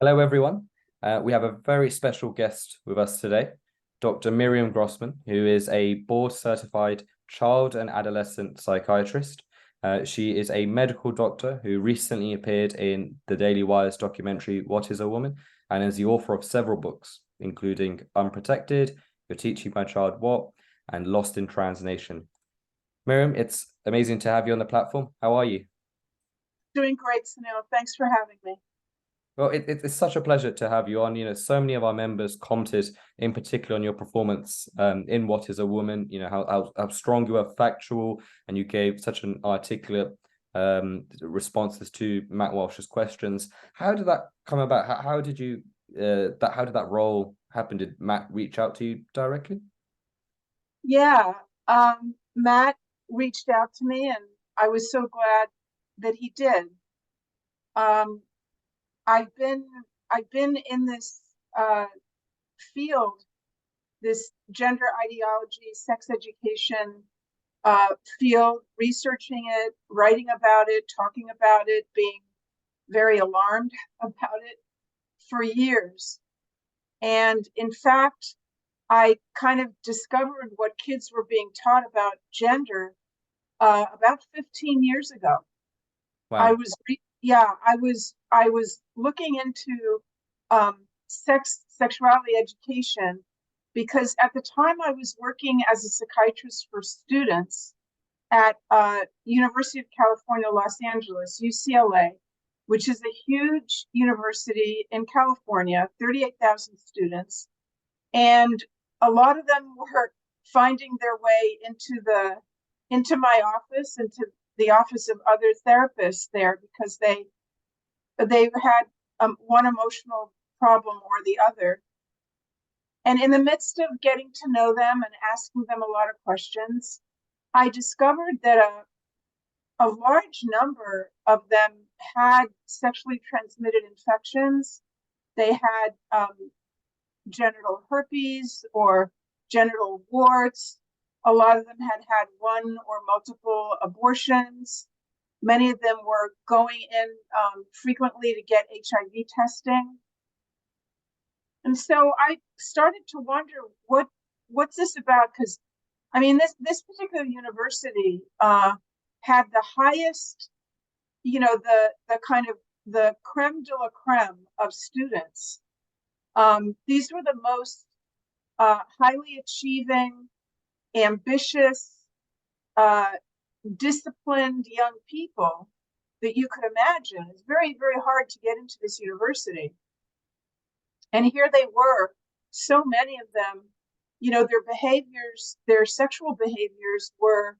Hello, everyone. We have a very special guest with us today, Dr. Miriam Grossman, who is a board-certified child and adolescent psychiatrist. She is a medical doctor who recently appeared in the Daily Wire's documentary, What is a Woman? And is the author of several books, including Unprotected, You're Teaching My Child What, and Lost in Translation. Miriam, it's amazing to have you on the platform. How are you? Doing great, Sunil. Thanks for having me. Well, it's such a pleasure to have you on. So many of our members commented in particular on your performance in What is a Woman, how strong you were, factual, and you gave such an articulate responses to Matt Walsh's questions. How did that come about? How did that role happen? Did Matt reach out to you directly? Yeah, Matt reached out to me, and I was so glad that he did. Um, I've been I've been in this field, this gender ideology, sex education field, researching it, writing about it, talking about it, being very alarmed about it for years. And in fact, I kind of discovered what kids were being taught about gender about 15 years ago. I Wow. was, yeah, I was looking into sexuality education because at the time I was working as a psychiatrist for students at University of California, Los Angeles, UCLA, which is a huge university in California, 38,000 students. And a lot of them were finding their way into my office, into the office of other therapists there, because they had one emotional problem or the other. And in the midst of getting to know them and asking them a lot of questions, I discovered that a large number of them had sexually transmitted infections. They had genital herpes or genital warts. A lot of them had had one or multiple abortions. Many of them were going in frequently to get HIV testing. And so I started to wonder what's this about? Because I mean, this particular university had the highest, the kind of the creme de la creme of students. These were the most highly achieving, ambitious, uh, disciplined young people that you could imagine. It's very, very hard to get into this university. And here they were, so many of them, their behaviors, their sexual behaviors were,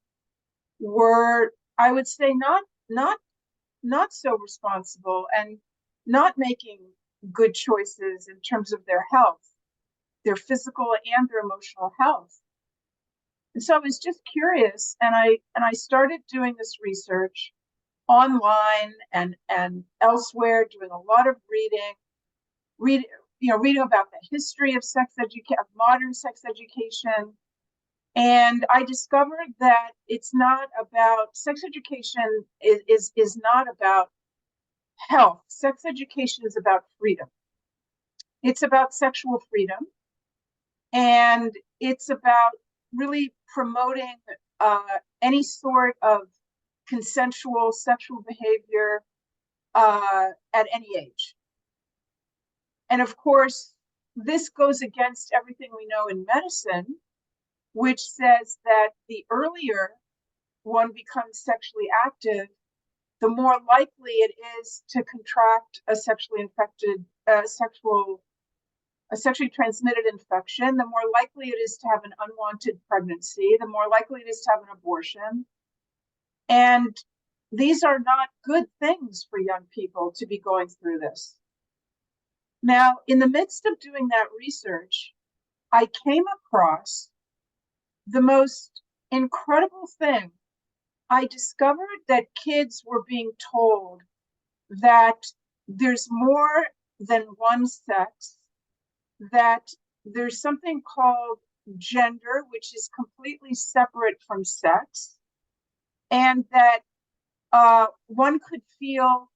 I would say, not so responsible and not making good choices in terms of their health, their physical and their emotional health. And so I was just curious, and I started doing this research online and elsewhere, doing a lot of reading about the history of modern sex education. And I discovered that it's not about sex education is not about health. Sex education is about freedom. It's about sexual freedom, and it's about really promoting any sort of consensual sexual behavior at any age. And of course, this goes against everything we know in medicine, which says that the earlier one becomes sexually active, the more likely it is to contract a sexually transmitted infection, the more likely it is to have an unwanted pregnancy, the more likely it is to have an abortion. And these are not good things for young people to be going through this. Now, in the midst of doing that research, I came across the most incredible thing. I discovered that kids were being told that there's more than one sex, that there's something called gender, which is completely separate from sex, and that one could feel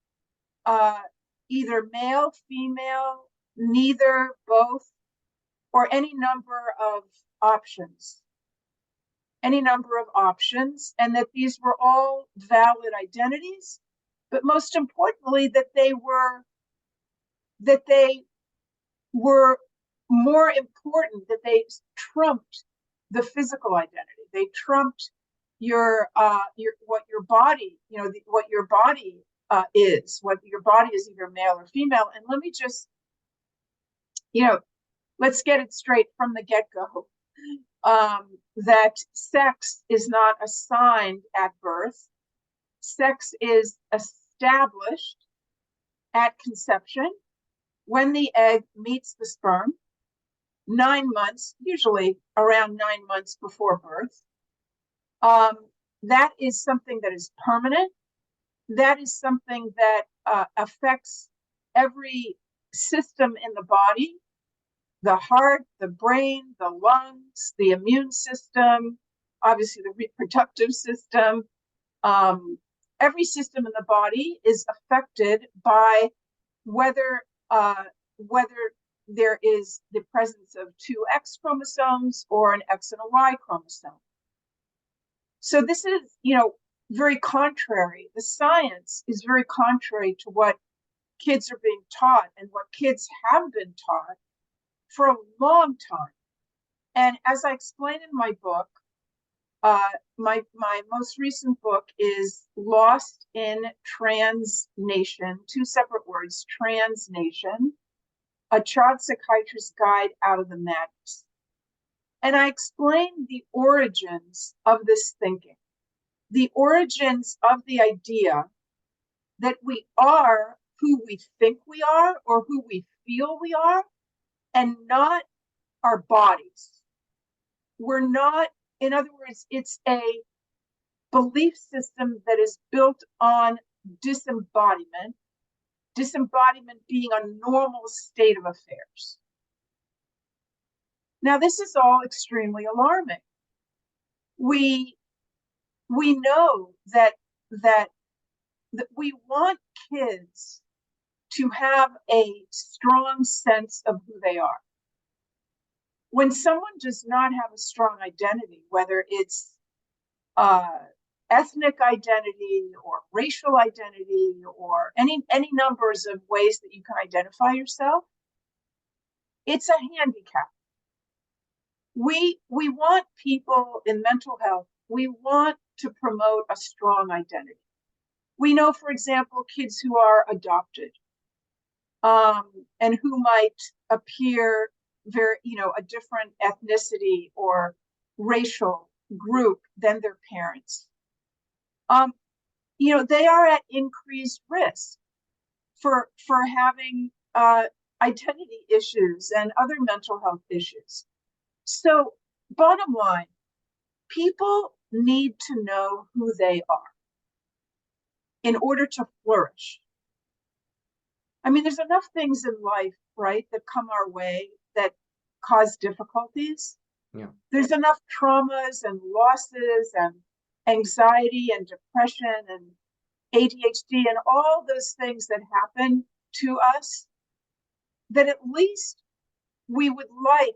either male, female, neither, both, or any number of options. Any number of options, and that these were all valid identities, but most importantly, that they were more important, that they trumped the physical identity. They trumped your what your body, what your body is, what your body is, either male or female. And let me just, let's get it straight from the get-go. That sex is not assigned at birth. Sex is established at conception, when the egg meets the sperm, 9 months, usually around 9 months before birth. That is something that is permanent. That is something that affects every system in the body: the heart, the brain, the lungs, the immune system, obviously the reproductive system. Every system in the body is affected by whether there is the presence of 2 X chromosomes or an X and a Y chromosome. So this is, very contrary. The science is very contrary to what kids are being taught and what kids have been taught for a long time. And as I explain in my book, my most recent book is Lost in Trans Nation, 2 separate words, Trans Nation, a child psychiatrist's guide out of the madness. And I explain the origins of this thinking, the origins of the idea that we are who we think we are or who we feel we are, and not our bodies. We're not, in other words, it's a belief system that is built on disembodiment, disembodiment being a normal state of affairs. Now, this is all extremely alarming. We know that we want kids to have a strong sense of who they are. When someone does not have a strong identity, whether it's ethnic identity or racial identity or any numbers of ways that you can identify yourself, it's a handicap. We want people in mental health, we want to promote a strong identity. We know, for example, kids who are adopted and who might appear very, a different ethnicity or racial group than their parents. They are at increased risk for having identity issues and other mental health issues. So, bottom line, people need to know who they are in order to flourish. I mean, there's enough things in life, right, that come our way that cause difficulties. Yeah. There's enough traumas and losses and anxiety and depression and ADHD and all those things that happen to us, that at least we would like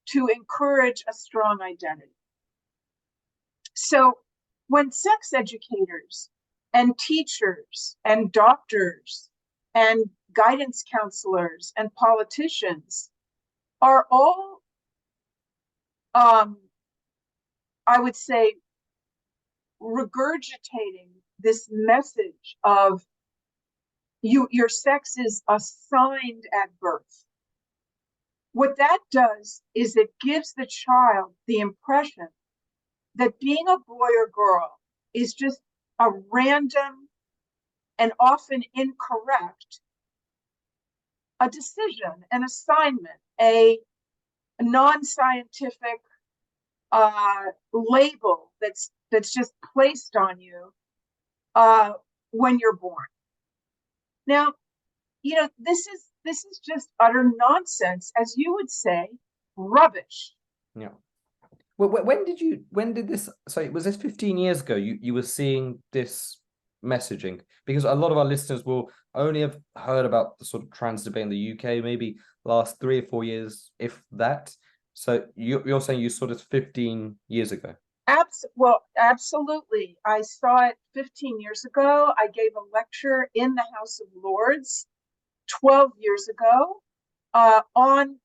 to encourage a strong identity. So when sex educators and teachers and doctors and guidance counselors and politicians are all, I would say, regurgitating this message of your sex is assigned at birth. What that does is it gives the child the impression that being a boy or girl is just a random and often incorrect a decision, an assignment, a non-scientific label that's just placed on you when you're born. Now, this is just utter nonsense, as you would say, rubbish. Yeah. Well, when did this, sorry, was this 15 years ago you were seeing this messaging? Because a lot of our listeners will only have heard about the sort of trans debate in the UK maybe last 3 or 4 years, if that. So you're saying you saw this 15 years ago? Well, absolutely. I saw it 15 years ago. I gave a lecture in the House of Lords 12 years ago on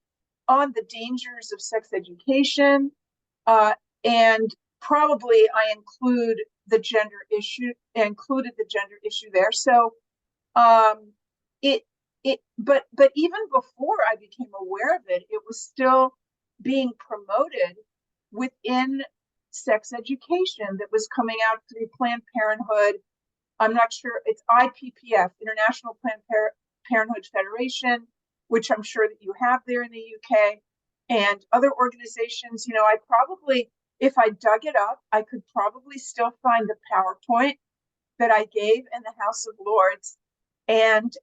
the dangers of sex education, and probably I included the gender issue there. So but even before I became aware of it, it was still being promoted within sex education that was coming out through Planned Parenthood. I'm not sure, it's IPPF, International Planned Parenthood Federation, which I'm sure that you have there in the UK, and other organizations. I probably, if I dug it up, I could probably still find the PowerPoint that I gave in the House of Lords. And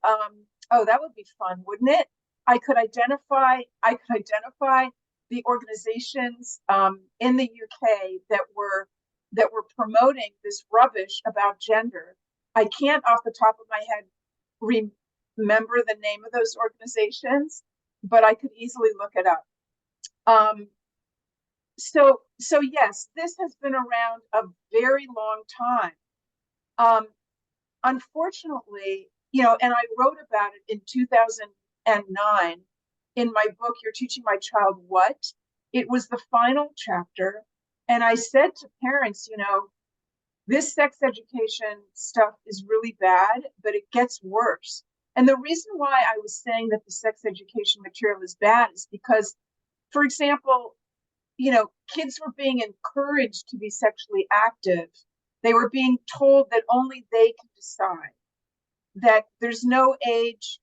oh, that would be fun, wouldn't it? I could identify the organizations in the UK that were promoting this rubbish about gender. I can't off the top of my head remember the name of those organizations, but I could easily look it up. So yes, this has been around a very long time. Unfortunately, and I wrote about it in 2009 in my book, You're Teaching My Child What? It was the final chapter. And I said to parents, this sex education stuff is really bad, but it gets worse. And the reason why I was saying that the sex education material is bad is because, for example, kids were being encouraged to be sexually active. They were being told that only they can decide, that there's no age,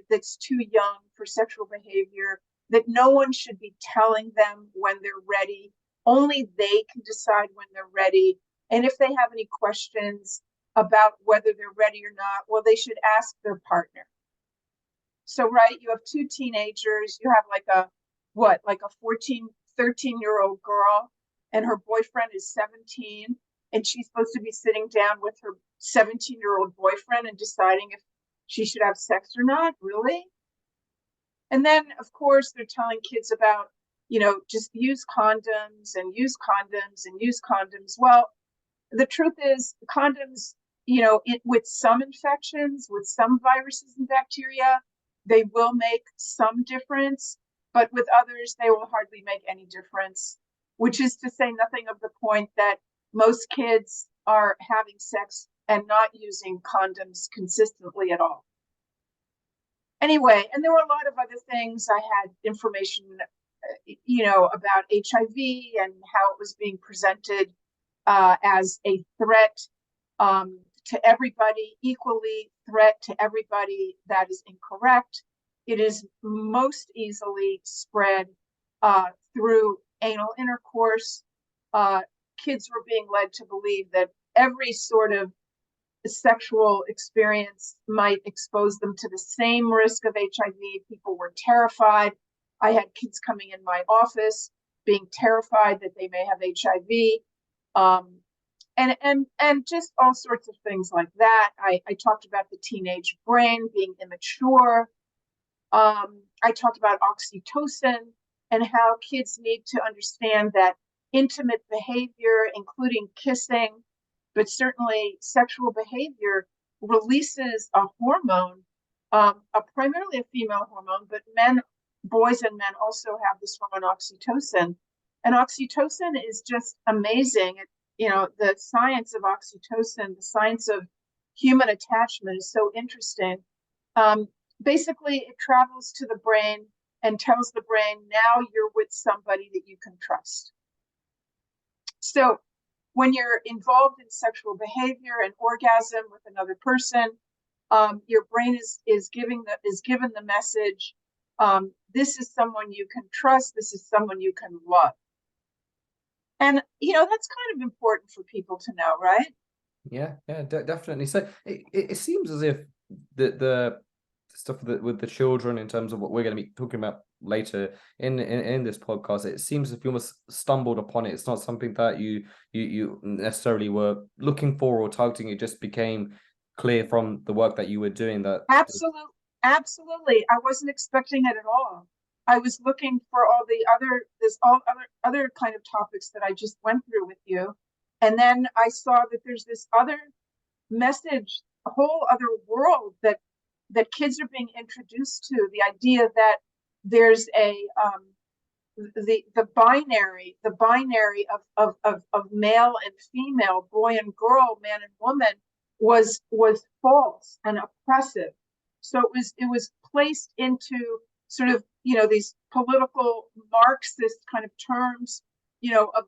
that's too young for sexual behavior, that no one should be telling them when they're ready. Only they can decide when they're ready. And if they have any questions about whether they're ready or not, well, they should ask their partner. So, right, you have two teenagers, you have like a 13-year-old girl, and her boyfriend is 17, and she's supposed to be sitting down with her 17-year-old boyfriend and deciding if she should have sex or not. Really? And then, of course, they're telling kids about, just use condoms and use condoms and use condoms. Well, the truth is, condoms, with some infections, with some viruses and bacteria, they will make some difference, but with others, they will hardly make any difference, which is to say nothing of the point that most kids are having sex and not using condoms consistently at all. Anyway, and there were a lot of other things. I had information, about HIV and how it was being presented as a threat to everybody, equally threat to everybody. That is incorrect. It is most easily spread through anal intercourse. Kids were being led to believe that every sort of sexual experience might expose them to the same risk of HIV. People were terrified. I had kids coming in my office being terrified that they may have HIV, and just all sorts of things like that. I talked about the teenage brain being immature. I talked about oxytocin and how kids need to understand that intimate behavior, including kissing, but certainly sexual behavior, releases a hormone, primarily a female hormone, but boys and men also have this hormone oxytocin. And oxytocin is just amazing. The science of oxytocin, the science of human attachment is so interesting. Basically, it travels to the brain and tells the brain, now you're with somebody that you can trust. So when you're involved in sexual behavior and orgasm with another person, your brain is given the message, this is someone you can trust, this is someone you can love. And, that's kind of important for people to know, right? Yeah, definitely. So it seems as if the stuff with the children, in terms of what we're going to be talking about later in this podcast, it seems as if you almost stumbled upon it. It's not something that you necessarily were looking for or targeting. It just became clear from the work that you were doing that. Absolutely. I wasn't expecting it at all. I was looking for all other kind of topics that I just went through with you. And then I saw that there's this other message, a whole other world that kids are being introduced to. The idea that there's the binary of male and female, boy and girl, man and woman was false and oppressive. So it was placed into sort of, these political Marxist kind of terms,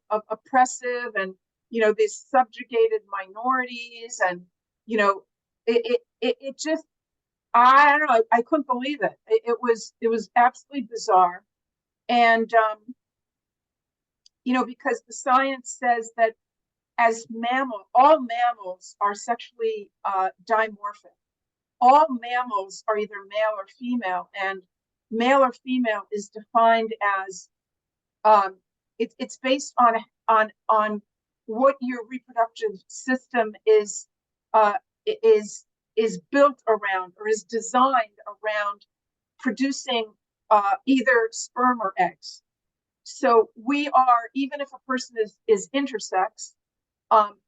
of oppressive and, these subjugated minorities, and, it just, I don't know, I couldn't believe it. It was absolutely bizarre. And, because the science says that all mammals are sexually dimorphic. All mammals are either male or female, and male or female is defined as it's based on what your reproductive system is built around, or is designed around producing either sperm or eggs. So we are, even if a person is intersex,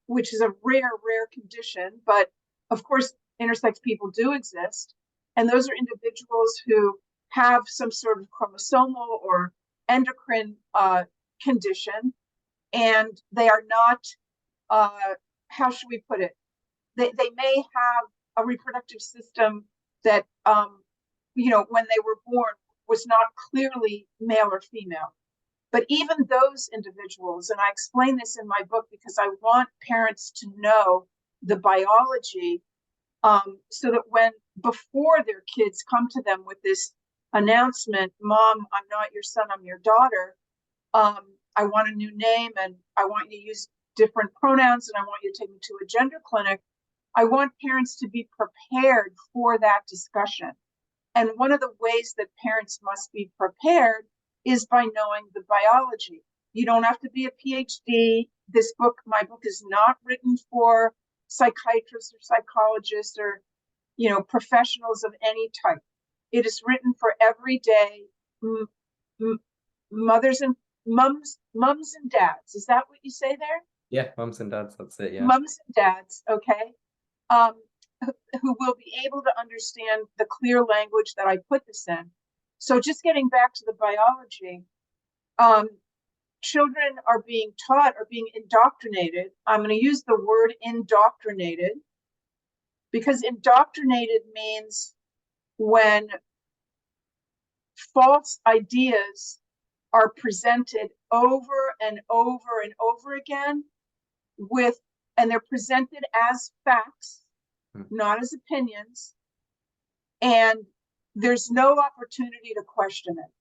which is a rare condition, but of course intersex people do exist, and those are individuals who have some sort of chromosomal or endocrine condition, and they are not, how should we put it? They may have a reproductive system that, when they were born was not clearly male or female. But even those individuals, and I explain this in my book because I want parents to know the biology, so that before their kids come to them with this announcement, Mom, I'm not your son, I'm your daughter. I want a new name, and I want you to use different pronouns, and I want you to take me to a gender clinic. I want parents to be prepared for that discussion. And one of the ways that parents must be prepared is by knowing the biology. You don't have to be a PhD. My book is not written for psychiatrists or psychologists or, professionals of any type. It is written for everyday mothers and mums and dads. Is that what you say there? Yeah, mums and dads, that's it, yeah. Mums and dads, okay. Who will be able to understand the clear language that I put this in. So just getting back to the biology, children are being indoctrinated. I'm going to use the word indoctrinated, because indoctrinated means when false ideas are presented over and over and over again and they're presented as facts, not as opinions, and there's no opportunity to question it.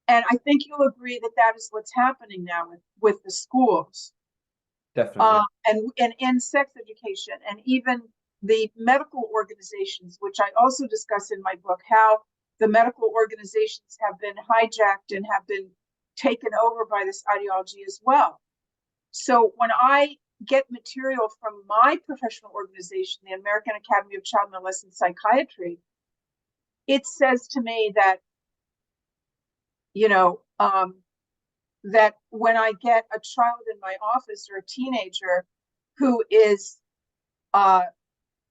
And I think you'll agree that that is what's happening now with the schools. Definitely. And in sex education, and even the medical organizations, which I also discuss in my book, how the medical organizations have been hijacked and have been taken over by this ideology as well. So when I get material from my professional organization, the American Academy of Child and Adolescent Psychiatry, it says to me that, that when I get a child in my office or a teenager who is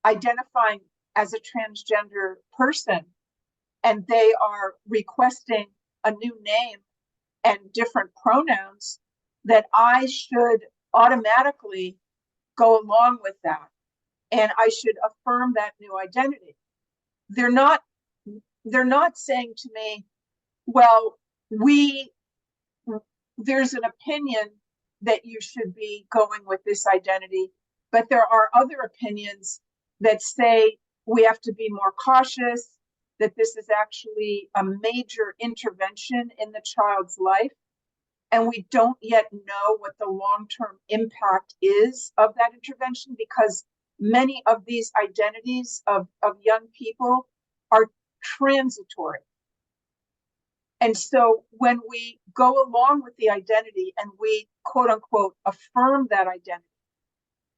identifying as a transgender person, and they are requesting a new name and different pronouns, that I should automatically go along with that, and I should affirm that new identity. They're not saying to me, well, there's an opinion that you should be going with this identity, but there are other opinions that say we have to be more cautious, that this is actually a major intervention in the child's life, and we don't yet know what the long-term impact is of that intervention, because many of these identities of young people are transitory. And so when we go along with the identity and we, quote unquote, affirm that identity,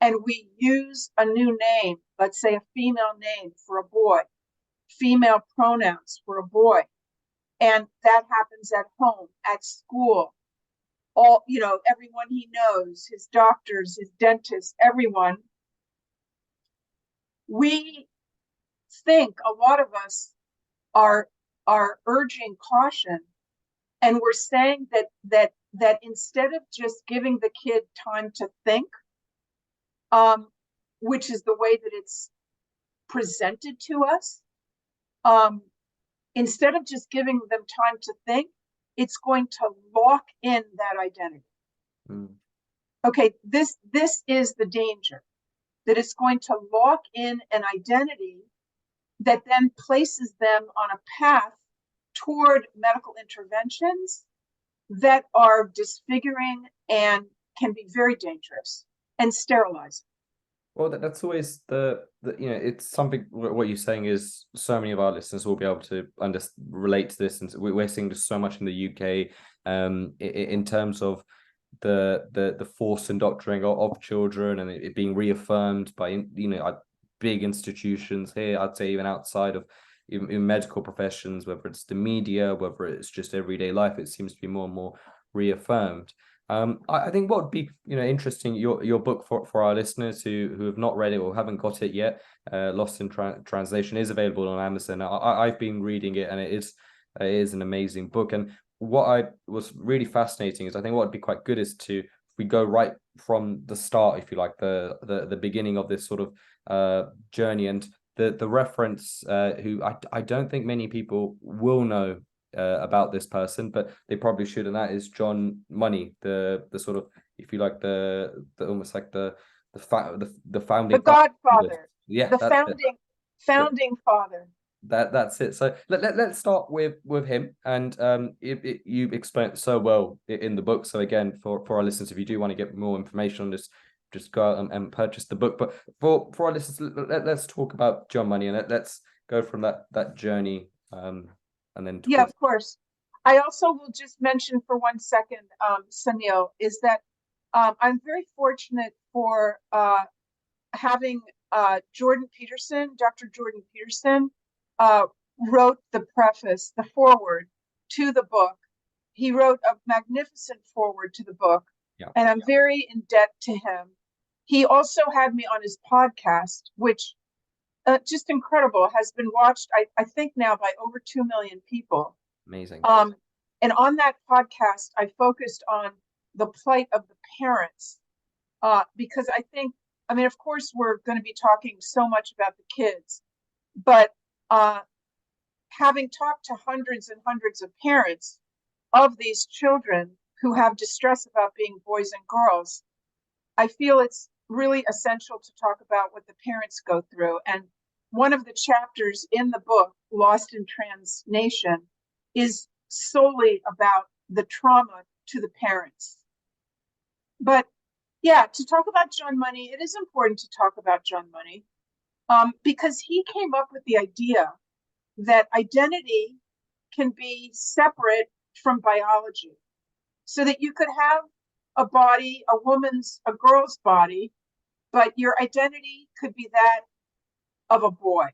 and we use a new name, let's say a female name for a boy, female pronouns for a boy, and that happens at home, at school, all, everyone he knows, his doctors, his dentists, everyone, we think, a lot of us are urging caution, and we're saying that instead of just giving the kid time to think, which is the way that it's presented to us, instead of just giving them time to think, it's going to lock in that identity. Okay, this is the danger, that it's going to lock in an identity that then places them on a path toward medical interventions that are disfiguring and can be very dangerous and sterilizing. Well, that's always it's something. What you're saying is so many of our listeners will be able to relate to this, and we're seeing this so much in the UK, in terms of the forced indoctrinating of children, and it being reaffirmed by big institutions here. I'd say even outside of in medical professions, whether it's the media, whether it's just everyday life, it seems to be more and more reaffirmed. I think what would be interesting, your book for our listeners who have not read it or haven't got it yet, Lost in Translation, is available on Amazon. I've been reading it, and it is an amazing book. And what I was really fascinating is, I think what would be quite good is if we go right from the start, if you like, the beginning of this sort of journey, and the reference, who I don't think many people will know about this person, but they probably should, and that is John Money, the sort of, if you like, the almost like the founding, the godfather, yeah, the founding father. That's it. So let's start with him, and you explain it so well in the book. So again, for our listeners, if you do want to get more information on this, just go out and purchase the book. But for our listeners, let's talk about John Money, and let's go from that journey, and then Yeah, of course. I also will just mention for 1 second, Sunil, is that I'm very fortunate for having Jordan Peterson, Dr. Jordan Peterson, wrote the preface, the foreword to the book. He wrote a magnificent foreword to the book, and I'm very in debt to him. He also had me on his podcast, which just incredible, has been watched, I think now, by over 2 million people. Amazing. And on that podcast, I focused on the plight of the parents, because I think, of course, we're going to be talking so much about the kids, but having talked to hundreds and hundreds of parents of these children who have distress about being boys and girls, I feel it's really essential to talk about what the parents go through. And one of the chapters in the book, Lost in Translation, is solely about the trauma to the parents. But yeah, to talk about John Money, it is important to talk about John Money, because he came up with the idea that identity can be separate from biology, so that you could have a body, a girl's body, but your identity could be that of a boy.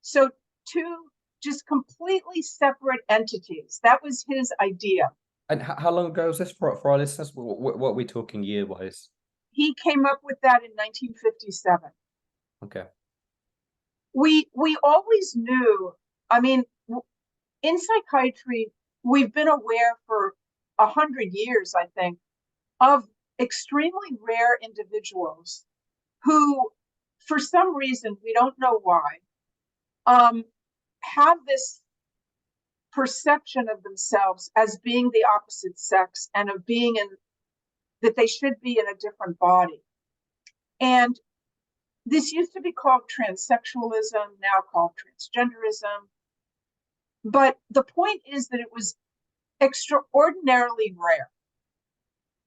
So two just completely separate entities. That was his idea. And how long ago was this for our listeners? What are we talking year-wise? He came up with that in 1957. Okay. We always knew, in psychiatry, we've been aware for 100 years, I think, of extremely rare individuals who, for some reason, we don't know why, have this perception of themselves as being the opposite sex, and of being that they should be in a different body. And this used to be called transsexualism, now called transgenderism. But the point is that it was extraordinarily rare.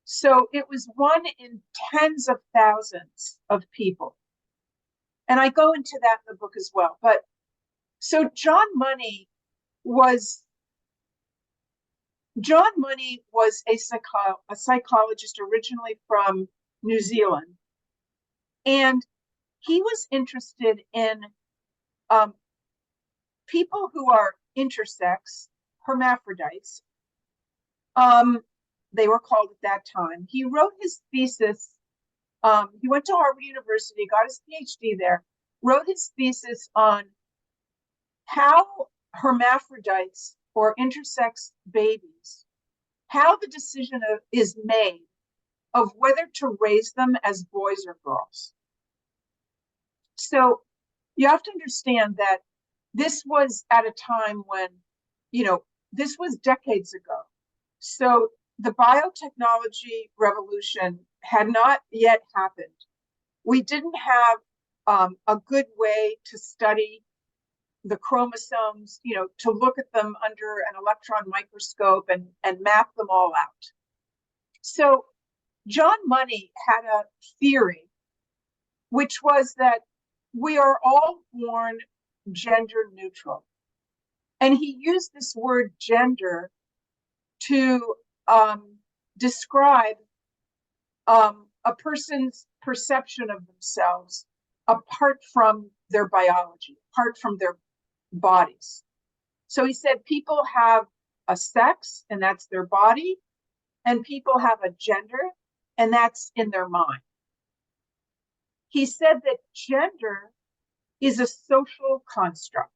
So it was 1 in tens of thousands of people. And I go into that in the book as well. But so John Money was a psychologist originally from New Zealand. And he was interested in people who are intersex, hermaphrodites. They were called at that time. He wrote his thesis. He went to Harvard University, got his PhD there, wrote his thesis on how hermaphrodites or intersex babies, how the decision is made of whether to raise them as boys or girls. So you have to understand that this was at a time when, this was decades ago. So the biotechnology revolution had not yet happened. We didn't have a good way to study the chromosomes, to look at them under an electron microscope and map them all out. So John Money had a theory, which was that we are all born gender neutral. And he used this word gender to describe a person's perception of themselves apart from their biology, apart from their bodies. So he said people have a sex, and that's their body, and people have a gender, and that's in their mind. He said that gender is a social construct.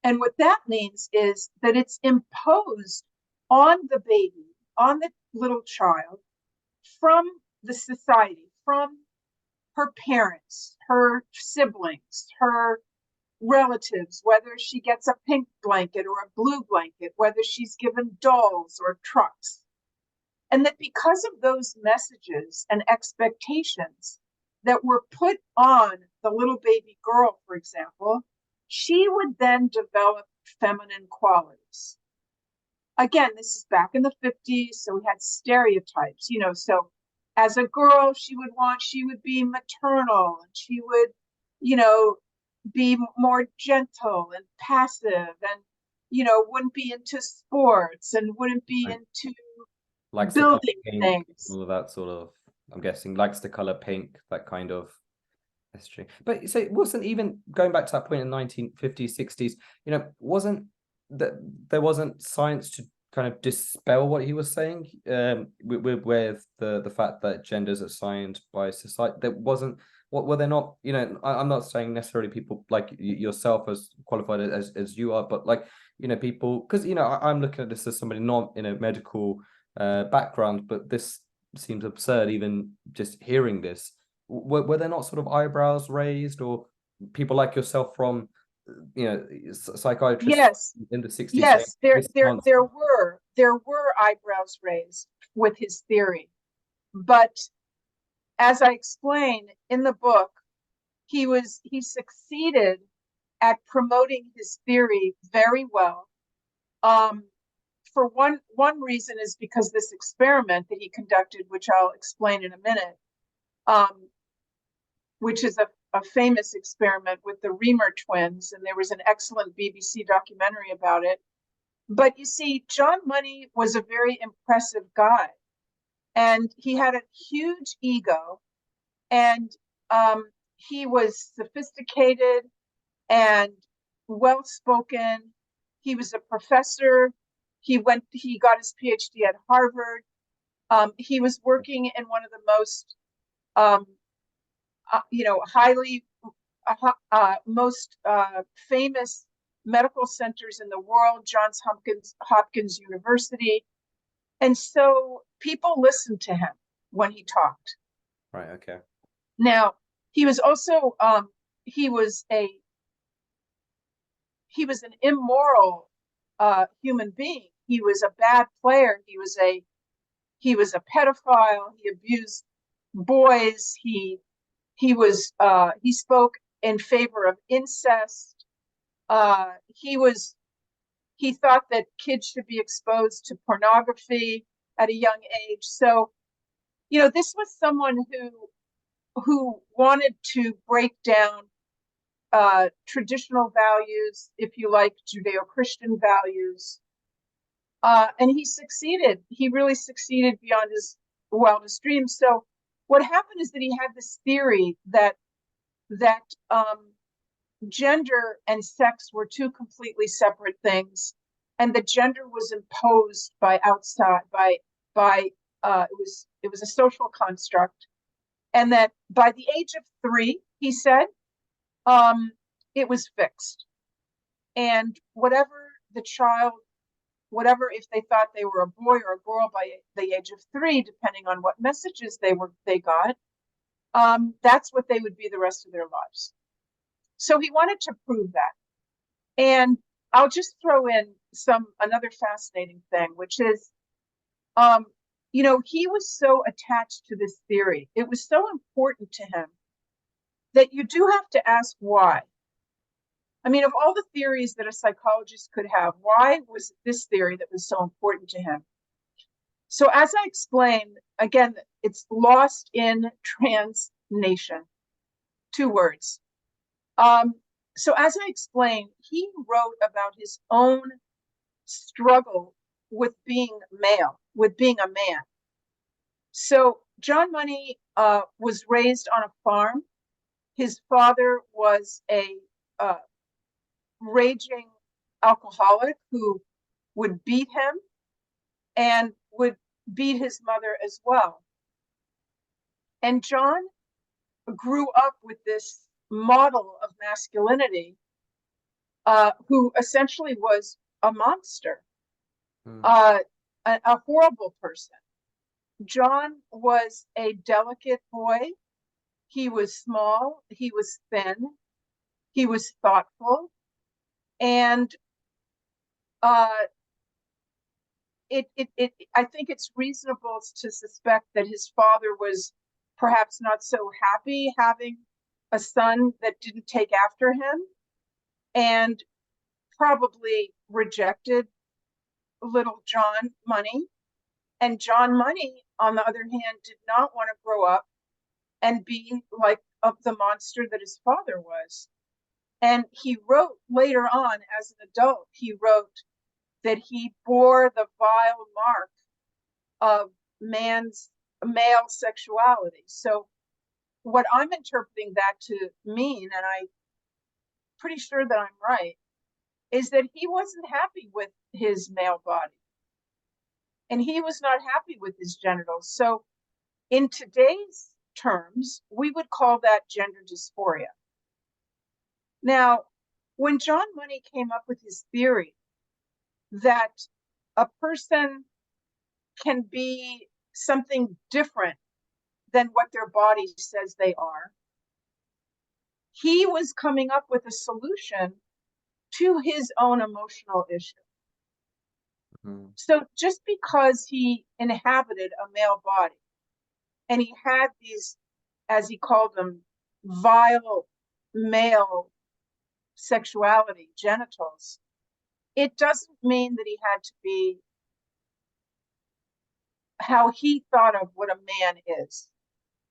And what that means is that it's imposed on the baby, on the little child, from the society, from her parents, her siblings, her relatives, whether she gets a pink blanket or a blue blanket, whether she's given dolls or trucks. And that because of those messages and expectations that were put on the little baby girl, for example, she would then develop feminine qualities. Again, this is back in the 50s, so we had stereotypes, so as a girl, she would be maternal, and she would, be more gentle and passive, and, wouldn't be into sports and wouldn't be into likes building pink, things. all of that sort of, I'm guessing, likes the color pink, that kind of history. But so it wasn't even going back to that point in 1950s, 60s, wasn't that there wasn't science to kind of dispel what he was saying with the fact that genders are assigned by society. There wasn't, what were there not, I'm not saying necessarily people like yourself as qualified as you are, but like, people, because I'm looking at this as somebody not in a medical background, but this seems absurd even just hearing this. Were there not sort of eyebrows raised, or people like yourself from psychiatrists Yes, in the 60s? yes, saying, there were eyebrows raised with his theory, but as I explain in the book, he succeeded at promoting his theory very well. For one reason is because this experiment that he conducted, which I'll explain in a minute, which is a famous experiment with the Reamer twins, and there was an excellent BBC documentary about it. But you see, John Money was a very impressive guy, and he had a huge ego, and he was sophisticated and well-spoken. He was a professor. He got his PhD at Harvard. He was working in one of the most most famous medical centers in the world, Johns Hopkins University. And so people listened to him when he talked. Right, okay. Now, he was also, he was an immoral human being. He was a bad player. He was a pedophile. He abused boys. He spoke in favor of incest. He thought that kids should be exposed to pornography at a young age. So, this was someone who wanted to break down traditional values, if you like, Judeo-Christian values. And he succeeded. He really succeeded beyond his wildest dreams. So what happened is that he had this theory that gender and sex were two completely separate things, and that gender was imposed by outside by it was a social construct, and that by the age of 3, he said, it was fixed, and whatever the child, whatever, if they thought they were a boy or a girl by the age of 3, depending on what messages they got, that's what they would be the rest of their lives. So he wanted to prove that. And I'll just throw in another fascinating thing, which is, he was so attached to this theory. It was so important to him that you do have to ask why. I mean, of all the theories that a psychologist could have, why was this theory that was so important to him? So as I explained, again, it's lost in transnation, 2 words. So as I explained, he wrote about his own struggle with being male, with being a man. So John Money was raised on a farm. His father was a raging alcoholic who would beat him and would beat his mother as well. And John grew up with this model of masculinity, who essentially was a monster, a horrible person. John was a delicate boy. He was small, he was thin, he was thoughtful, and I think it's reasonable to suspect that his father was perhaps not so happy having a son that didn't take after him, and probably rejected little John Money. And John Money, on the other hand, did not want to grow up and be like the monster that his father was. And he wrote later on, as an adult, he wrote that he bore the vile mark of male sexuality. So what I'm interpreting that to mean, and I'm pretty sure that I'm right, is that he wasn't happy with his male body. And he was not happy with his genitals. So in today's terms, we would call that gender dysphoria. Now, when John Money came up with his theory that a person can be something different than what their body says they are, he was coming up with a solution to his own emotional issue. So just because he inhabited a male body and he had these, as he called them, vile male sexuality, genitals, it doesn't mean that he had to be how he thought of what a man is.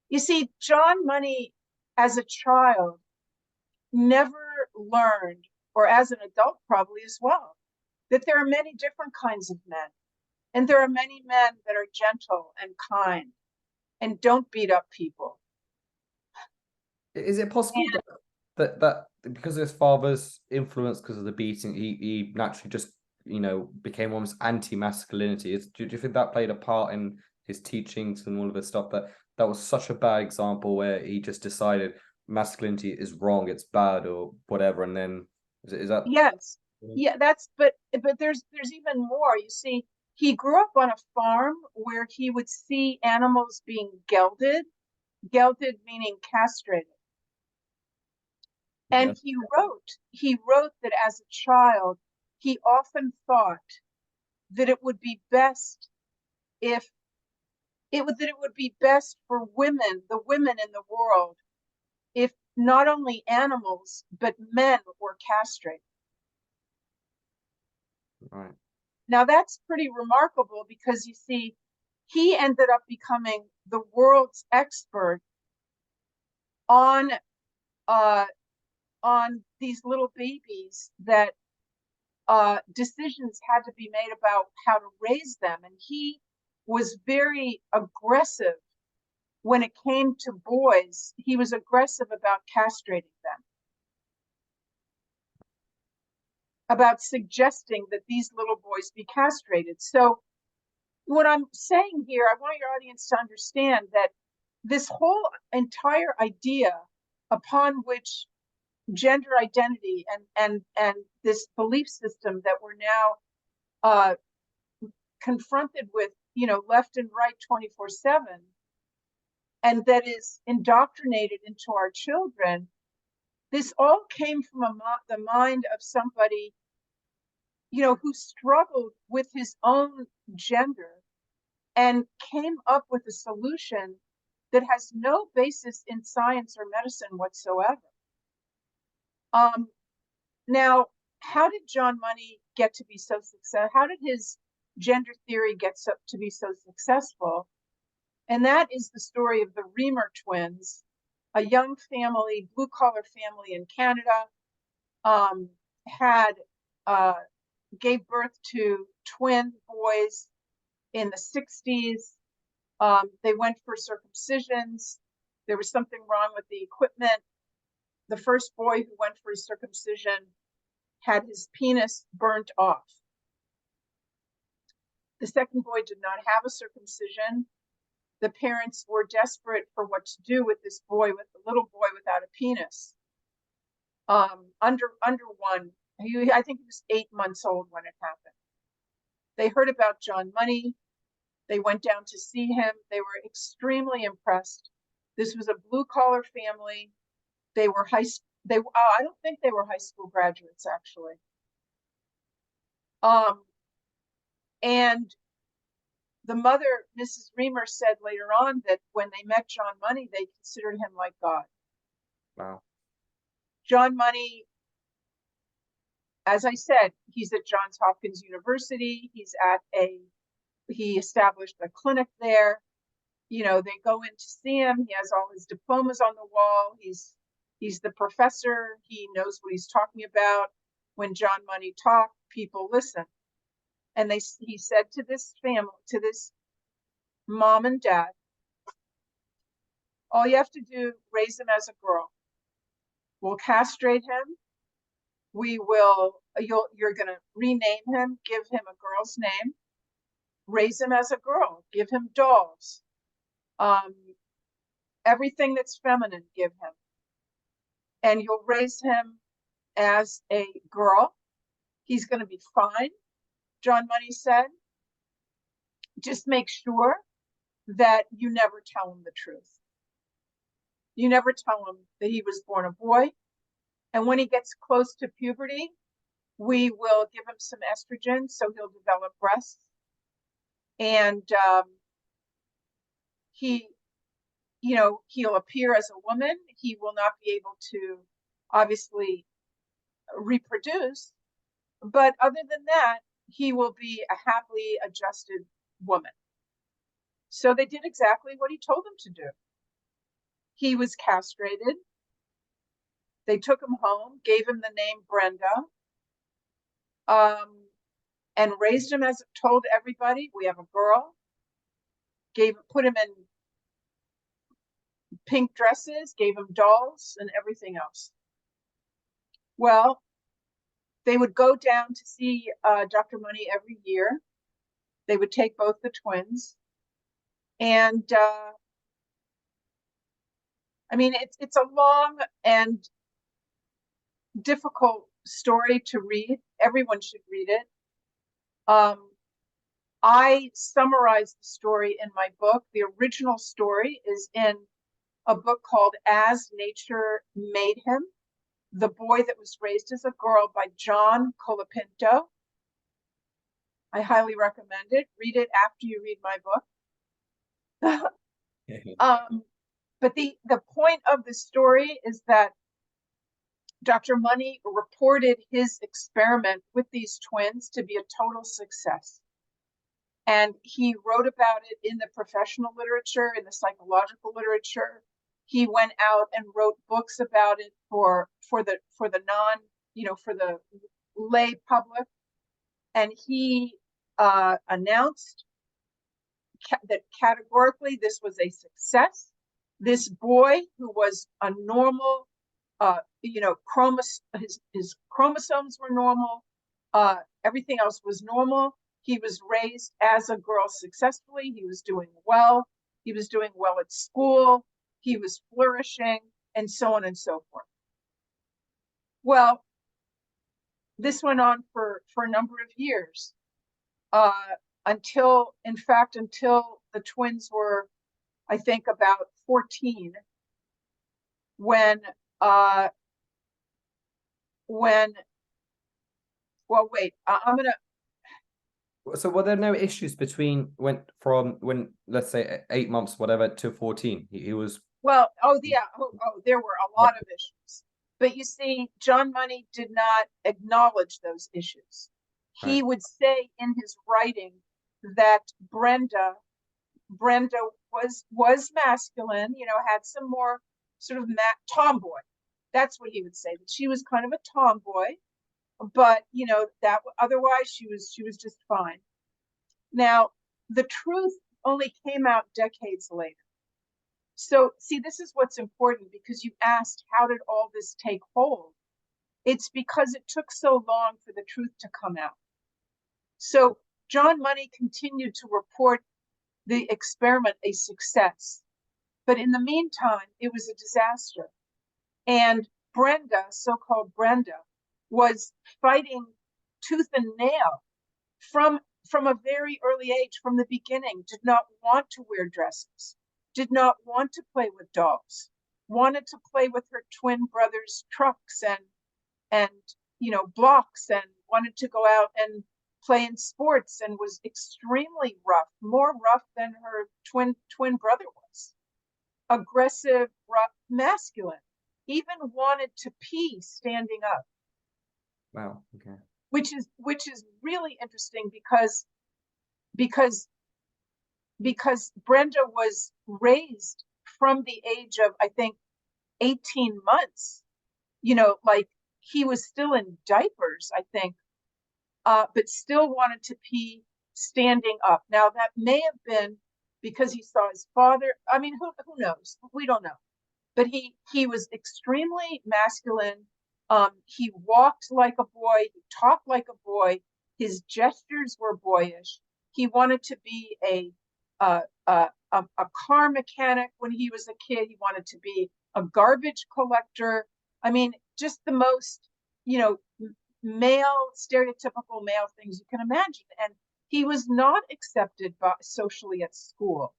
You see, John Money, as a child, never learned, or as an adult probably as well, that there are many different kinds of men. And there are many men that are gentle and kind and don't beat up people. Is it possible that because of his father's influence, because of the beating, he naturally just, became almost anti-masculinity? Do you think that played a part in his teachings and all of this stuff, that was such a bad example where he just decided masculinity is wrong, it's bad or whatever, and then is that? Yes. Yeah, but there's even more. You see, he grew up on a farm where he would see animals being gelded meaning castrated. And he wrote that as a child, he often thought that it would be best for women, the women in the world, if not only animals, but men were castrated. Right. Now that's pretty remarkable, because you see, he ended up becoming the world's expert on these little babies that decisions had to be made about how to raise them. And he was very aggressive when it came to boys, he was aggressive about castrating them, about suggesting that these little boys be castrated. So what I'm saying here, I want your audience to understand that this whole entire idea upon which gender identity and this belief system that we're now confronted with, left and right 24/7, and that is indoctrinated into our children, this all came from the mind of somebody, who struggled with his own gender and came up with a solution that has no basis in science or medicine whatsoever. Now, how did John Money get to be so successful? How did his gender theory get to be so successful? And that is the story of the Reamer twins, a young family, blue-collar family in Canada, gave birth to twin boys in the 60s. They went for circumcisions. There was something wrong with the equipment. The first boy who went for his circumcision had his penis burnt off. The second boy did not have a circumcision. The parents were desperate for what to do with this boy, with the little boy without a penis. Under one, I think he was 8 months old when it happened. They heard about John Money. They went down to see him. They were extremely impressed. This was a blue-collar family. They were I don't think they were high school graduates, actually. And the mother, Mrs. Reamer, said later on that when they met John Money, they considered him like God. Wow. John Money, as I said, he's at Johns Hopkins University. He established a clinic there. They go in to see him. He has all his diplomas on the wall. He's the professor. He knows what he's talking about. When John Money talked, people listen. And he said to this family, to this mom and dad, all you have to do, raise him as a girl. We'll castrate him. You're going to rename him, give him a girl's name, raise him as a girl, give him dolls. Everything that's feminine, give him. And you'll raise him as a girl. He's going to be fine, John Money said. Just make sure that you never tell him the truth. You never tell him that he was born a boy. And when he gets close to puberty, we will give him some estrogen so he'll develop breasts. And he'll appear as a woman. He will not be able to obviously reproduce. But other than that, he will be a happily adjusted woman. So they did exactly what he told them to do. He was castrated. They took him home, gave him the name Brenda, and raised him as told everybody, we have a girl. Put him in pink dresses, gave him dolls and everything else. Well, they would go down to see Dr. Money every year. They would take both the twins. And it's a long and difficult story to read. Everyone should read it. I summarized the story in my book. The original story is in a book called As Nature Made Him, The Boy That Was Raised as a Girl by John Colapinto. I highly recommend it. Read it after you read my book. But the point of the story is that Dr. Money reported his experiment with these twins to be a total success. And he wrote about it in the professional literature, in the psychological literature. He went out and wrote books about it for the lay public. And he announced that categorically this was a success. This boy who was a normal, his chromosomes were normal, everything else was normal. He was raised as a girl successfully. He was doing well. He was doing well at school. He was flourishing, and so on and so forth. Well, this went on for a number of years, until the twins were, I think, about 14, when well, wait, I'm gonna. So were there no issues between when let's say 8 months, whatever, to 14? He was. Well, there were a lot of issues. But you see, John Money did not acknowledge those issues. He Right. would say in his writing that Brenda was masculine, had some more sort of tomboy. That's what he would say, that she was kind of a tomboy, but that otherwise she was just fine. Now, the truth only came out decades later. So, see, this is what's important, because you asked, how did all this take hold? It's because it took so long for the truth to come out. So John Money continued to report the experiment a success, but in the meantime, it was a disaster. And Brenda, so-called Brenda, was fighting tooth and nail from a very early age, from the beginning, did not want to wear dresses, did not want to play with dolls, wanted to play with her twin brother's trucks and blocks, and wanted to go out and play in sports, and was extremely rough, more rough than her twin brother was. Aggressive, rough, masculine, even wanted to pee standing up. Wow. Okay. Which is really interesting, because Brenda was raised from the age of, I think, 18 months, like he was still in diapers, I think, but still wanted to pee standing up. Now, that may have been because he saw his father. I mean, who knows? We don't know. But he was extremely masculine. He walked like a boy. He talked like a boy. His gestures were boyish. He wanted to be a car mechanic when he was a kid. He wanted to be a garbage collector. I mean, just the most, stereotypical male things you can imagine. And he was not accepted socially at school.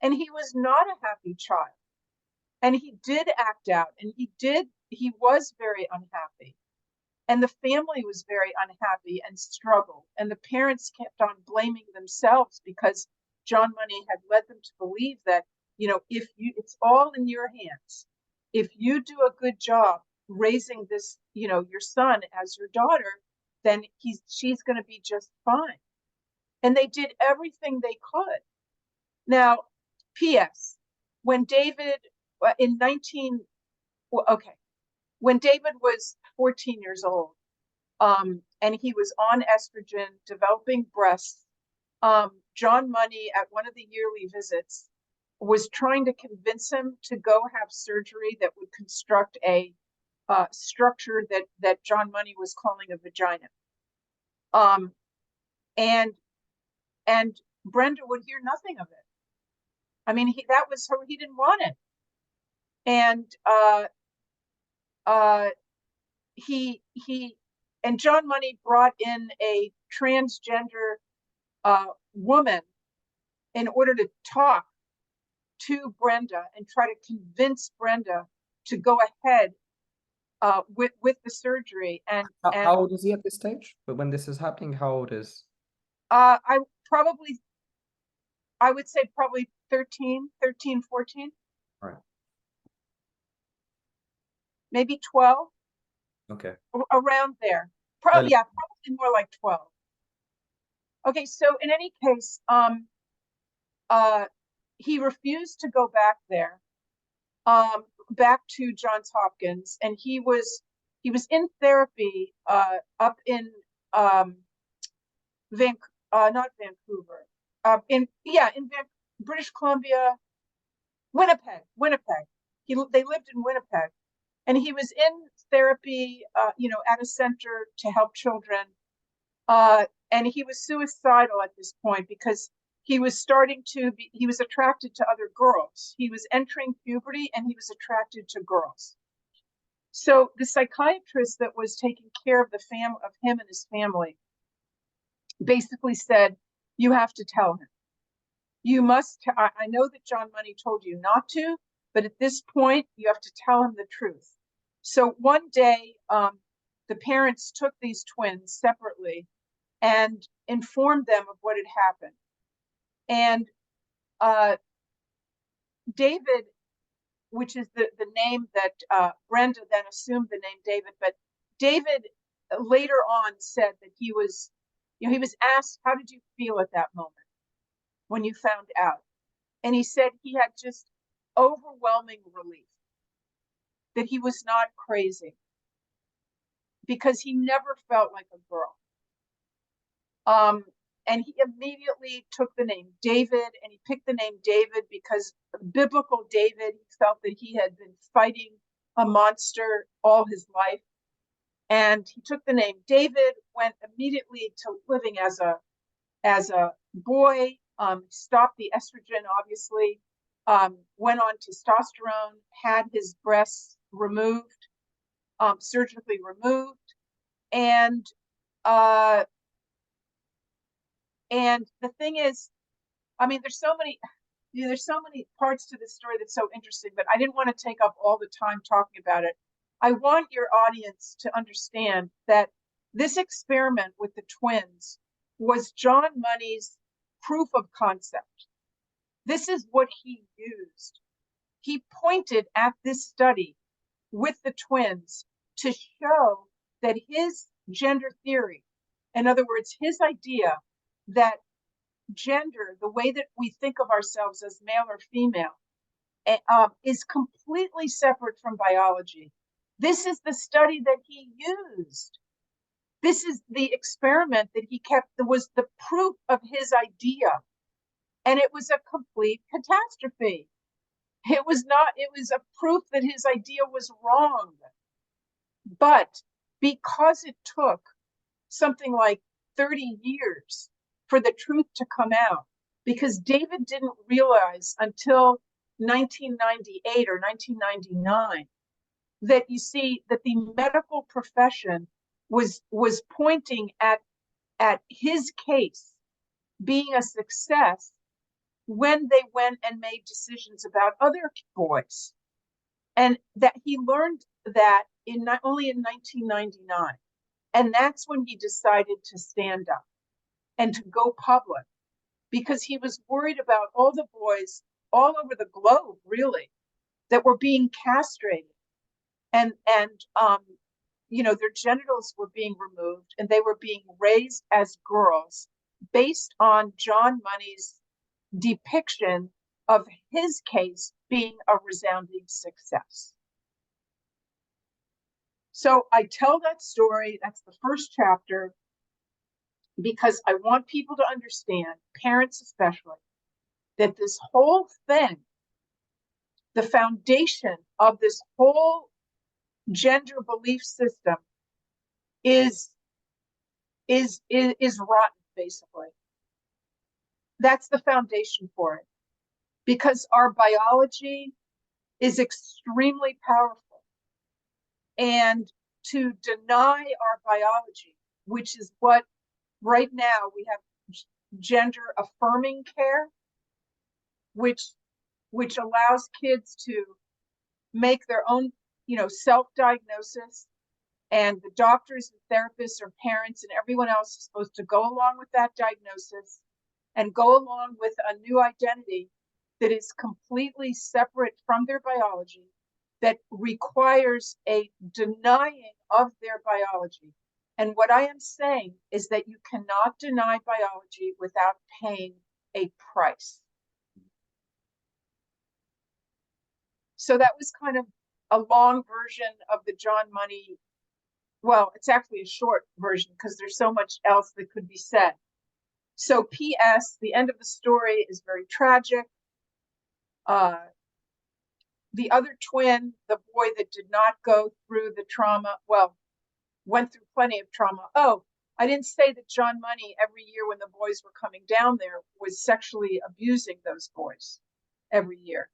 And he was not a happy child. And he did act out, and he was very unhappy. And the family was very unhappy and struggled. And the parents kept on blaming themselves, because John Money had led them to believe that, it's all in your hands. If you do a good job raising this, your son as your daughter, then she's going to be just fine. And they did everything they could. Now, P.S. When David when David was 14 years old, and he was on estrogen, developing breasts, John Money, at one of the yearly visits, was trying to convince him to go have surgery that would construct a structure that John Money was calling a vagina. And Brenda would hear nothing of it. I mean, he didn't want it. And John Money brought in a transgender woman in order to talk to Brenda and try to convince Brenda to go ahead with the surgery. And how old is he at this stage? But when this is happening, how old is? I would say probably 13, 14. All right. Maybe 12. Okay. Around there. Probably more like 12. Okay, so in any case, he refused to go back there, back to Johns Hopkins, and he was in therapy up in not Vancouver. in British Columbia, Winnipeg. They lived in Winnipeg, and he was in therapy, at a center to help children. And he was suicidal at this point because he was he was attracted to other girls. He was entering puberty and he was attracted to girls. So the psychiatrist that was taking care of of him and his family basically said, you have to tell him. You must, I know that John Money told you not to, but at this point, you have to tell him the truth. So one day, the parents took these twins separately and informed them of what had happened. And David, which is the name that Brenda then assumed the name David, but David later on said that he was asked, how did you feel at that moment when you found out? And he said he had just overwhelming relief that he was not crazy because he never felt like a girl. And he immediately took the name David, and he picked the name David because biblical David, he felt that he had been fighting a monster all his life. And he took the name David, went immediately to living as a boy, stopped the estrogen, obviously, went on testosterone, had his breasts removed, surgically removed. And the thing is, I mean, there's so many parts to this story that's so interesting, but I didn't want to take up all the time talking about it. I want your audience to understand that this experiment with the twins was John Money's proof of concept. This is what he used. He pointed at this study with the twins to show that his gender theory, in other words, his idea that gender, the way that we think of ourselves as male or female, is completely separate from biology. This is the study that he used. This is the experiment that he kept, that was the proof of his idea. And it was a complete catastrophe. It was a proof that his idea was wrong. But because it took something like 30 years for the truth to come out, because David didn't realize until 1998 or 1999 that the medical profession was pointing at his case being a success when they went and made decisions about other boys, and that he learned that only in 1999, and that's when he decided to stand up and to go public, because he was worried about all the boys all over the globe, really, that were being castrated, and their genitals were being removed, and they were being raised as girls based on John Money's depiction of his case being a resounding success. So I tell that story, that's the first chapter, because I want people to understand, parents especially, that this whole thing, the foundation of this whole gender belief system is rotten, basically. That's the foundation for it, because our biology is extremely powerful. And to deny our biology, which is what right now we have gender affirming care, which allows kids to make their own, self-diagnosis, and the doctors and therapists or parents and everyone else is supposed to go along with that diagnosis and go along with a new identity that is completely separate from their biology, that requires a denying of their biology. And what I am saying is that you cannot deny biology without paying a price. So that was kind of a long version of the John Money. Well, it's actually a short version because there's so much else that could be said. So P.S., the end of the story is very tragic. The other twin, the boy that did not go through the trauma, well, went through plenty of trauma. Oh, I didn't say that John Money, every year when the boys were coming down there, was sexually abusing those boys every year.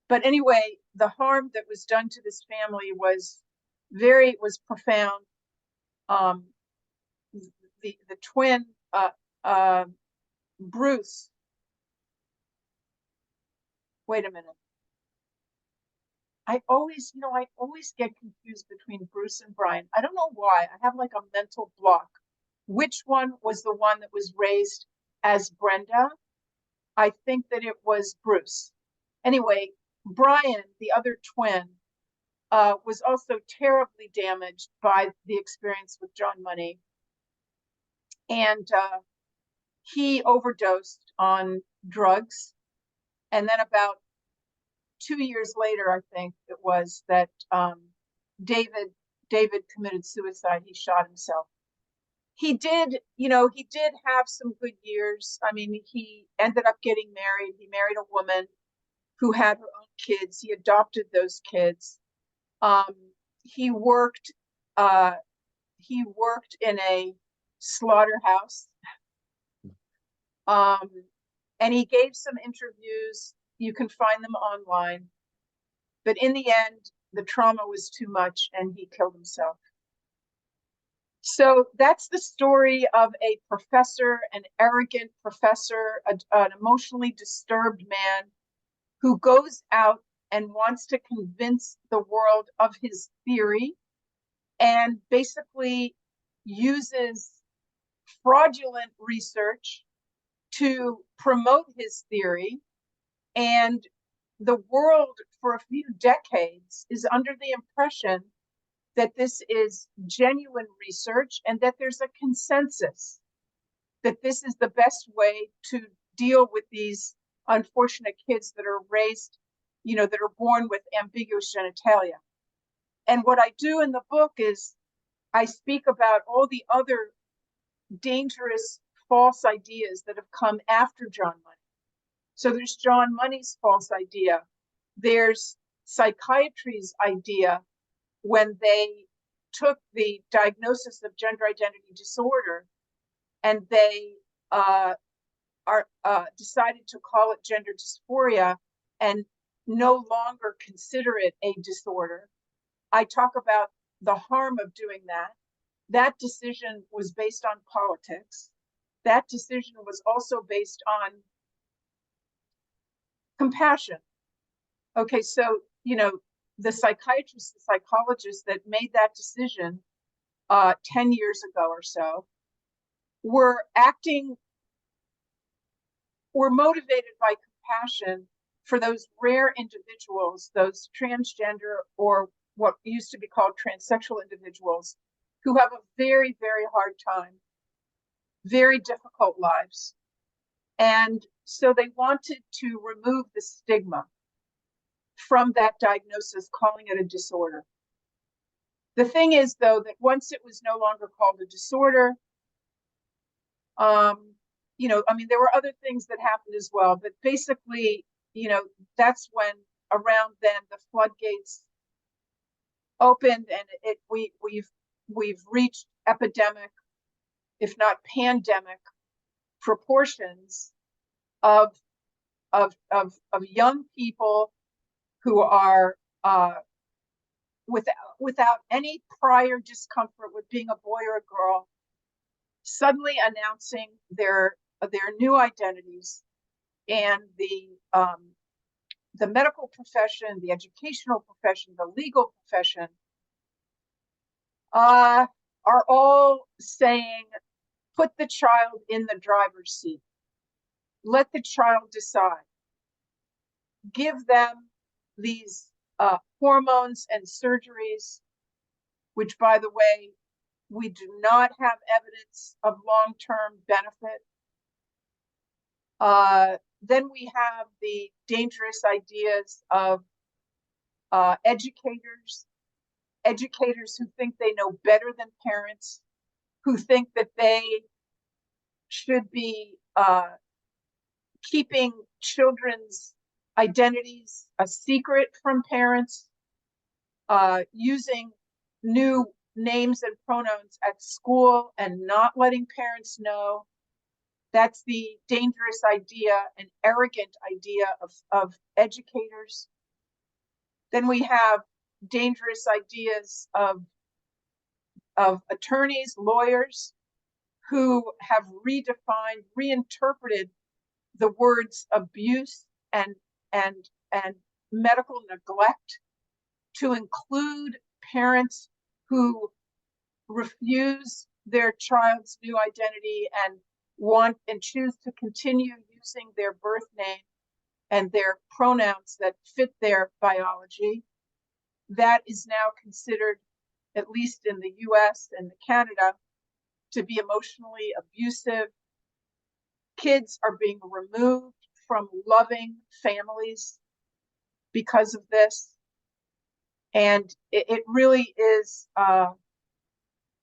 But anyway, the harm that was done to this family was profound. The twin, Bruce. Wait a minute. I always get confused between Bruce and Brian. I don't know why. I have like a mental block. Which one was the one that was raised as Brenda? I think that it was Bruce. Anyway, Brian, the other twin, was also terribly damaged by the experience with John Money. And he overdosed on drugs. And then about 2 years later, I think it was, that David committed suicide. He shot himself. He did have some good years. I mean, he ended up getting married. He married a woman who had her own kids. He adopted those kids. He worked in a slaughterhouse. And he gave some interviews. You can find them online. But in the end, the trauma was too much and he killed himself. So that's the story of a professor, an arrogant professor, an emotionally disturbed man who goes out and wants to convince the world of his theory and basically uses fraudulent research to promote his theory. And the world for a few decades is under the impression that this is genuine research and that there's a consensus that this is the best way to deal with these unfortunate kids that are raised, that are born with ambiguous genitalia. And what I do in the book is I speak about all the other dangerous false ideas that have come after John Money. So there's John Money's false idea. There's psychiatry's idea when they took the diagnosis of gender identity disorder and they decided to call it gender dysphoria and no longer consider it a disorder. I talk about the harm of doing that. That decision was based on politics. That decision was also based on compassion. Okay, so, the psychiatrists, the psychologists that made that decision 10 years ago or so were motivated by compassion for those rare individuals, those transgender or what used to be called transsexual individuals who have a very, very hard time, very difficult lives. And so they wanted to remove the stigma from that diagnosis, calling it a disorder. The thing is, though, that once it was no longer called a disorder, there were other things that happened as well, but basically, that's when around then the floodgates opened and we've reached epidemic, if not pandemic, proportions of young people who are without any prior discomfort with being a boy or a girl, suddenly announcing their new identities. And the medical profession, the educational profession, the legal profession are all saying, put the child in the driver's seat. Let the child decide. Give them these hormones and surgeries, which, by the way, we do not have evidence of long-term benefit. Then we have the dangerous ideas of educators who think they know better than parents, who think that they should be keeping children's identities a secret from parents, using new names and pronouns at school and not letting parents know. That's the dangerous idea, an arrogant idea of educators. Then we have dangerous ideas of attorneys, lawyers, who have redefined, reinterpreted the words abuse and medical neglect to include parents who refuse their child's new identity and want and choose to continue using their birth name and their pronouns that fit their biology. That is now considered, at least in the US and Canada, to be emotionally abusive. Kids are being removed from loving families because of this. And it really is, I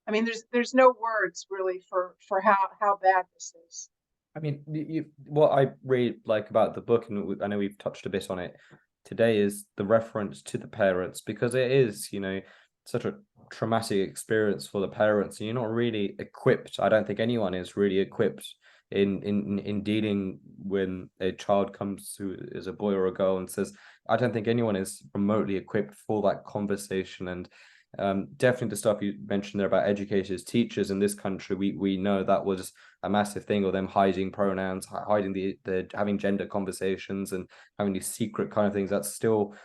mean, there's no words really for how bad this is. I mean, what I really like about the book, and I know we've touched a bit on it today, is the reference to the parents, because it is, you know, such a traumatic experience for the parents, and you're not really equipped. I don't think anyone is really equipped in dealing when a child comes to as a boy or a girl and says, I don't think anyone is remotely equipped for that conversation. And definitely the stuff you mentioned there about educators, teachers in this country, we know that was a massive thing, or them hiding pronouns, hiding the having gender conversations and having these secret kind of things. That's still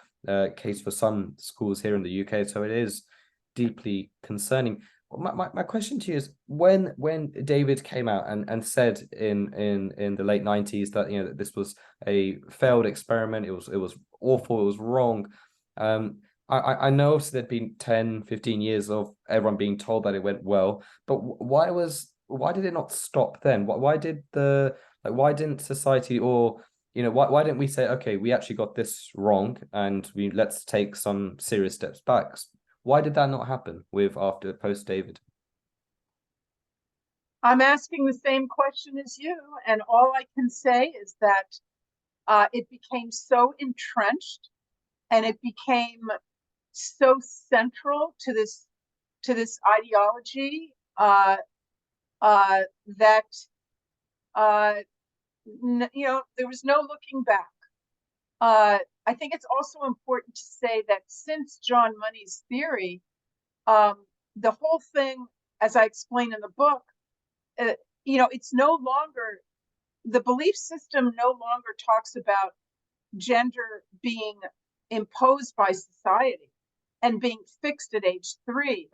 case for some schools here in the UK. So it is deeply concerning. My question to you is, when David came out and said in the late 90s that, you know, that this was a failed experiment, it was awful, it was wrong. I know obviously there'd been 10, 15 years of everyone being told that it went well, but why did it not stop then? Why didn't society, or, you know, why didn't we say, okay, we actually got this wrong and let's take some serious steps back? Why did that not happen after post David? I'm asking the same question as you, and all I can say is that it became so entrenched, and it became so central to this ideology that you know, there was no looking back. I think it's also important to say that since John Money's theory, the whole thing, as I explain in the book, you know, it's no longer, the belief system no longer talks about gender being imposed by society and being fixed at age 3.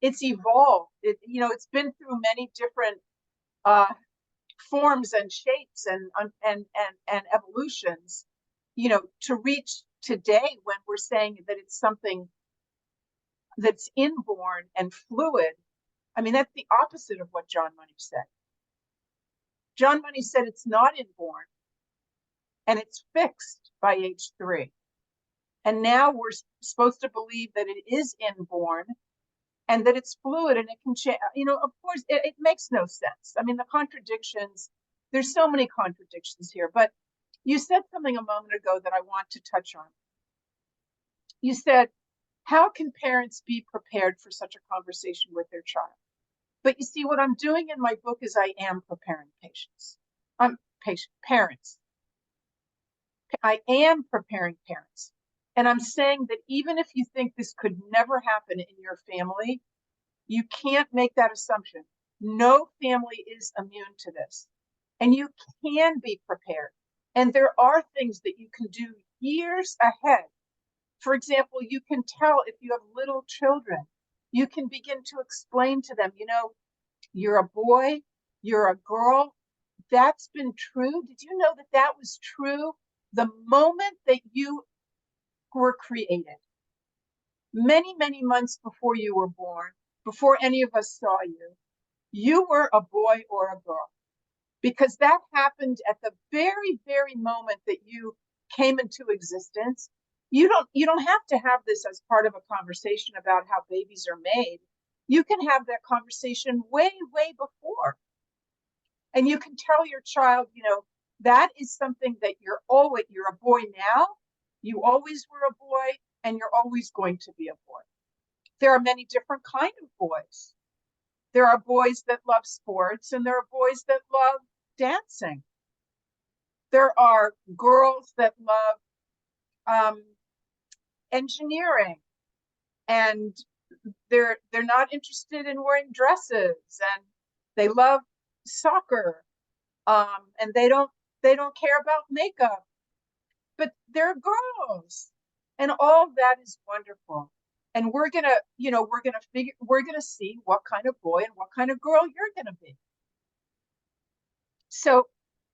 It's evolved. You know, it's been through many different forms and shapes and evolutions, you know, to reach today when we're saying that it's something that's inborn and fluid. I mean, that's the opposite of what John Money said. John Money said it's not inborn and it's fixed by age 3. And now we're supposed to believe that it is inborn and that it's fluid and it can change. You know, of course, it makes no sense. I mean, the contradictions, there's so many contradictions here. But you said something a moment ago that I want to touch on. You said, how can parents be prepared for such a conversation with their child? But you see, what I'm doing in my book is I am preparing parents. I am preparing parents. And I'm saying that even if you think this could never happen in your family, you can't make that assumption. No family is immune to this. And you can be prepared. And there are things that you can do years ahead. For example, you can tell if you have little children, you can begin to explain to them, you know, you're a boy, you're a girl. That's been true. Did you know that that was true the moment that you were created? Many, many months before you were born, before any of us saw you, you were a boy or a girl. Because that happened at the very, very moment that you came into existence. You don't have to have this as part of a conversation about how babies are made. You can have that conversation way, way before. And you can tell your child, that is something that you're a boy now, you always were a boy, and you're always going to be a boy. There are many different kinds of boys. There are boys that love sports, and there are boys that love dancing. There are girls that love engineering, and they're not interested in wearing dresses, and they love soccer, and they don't care about makeup, but they're girls, and all that is wonderful. And we're gonna see what kind of boy and what kind of girl you're gonna be. So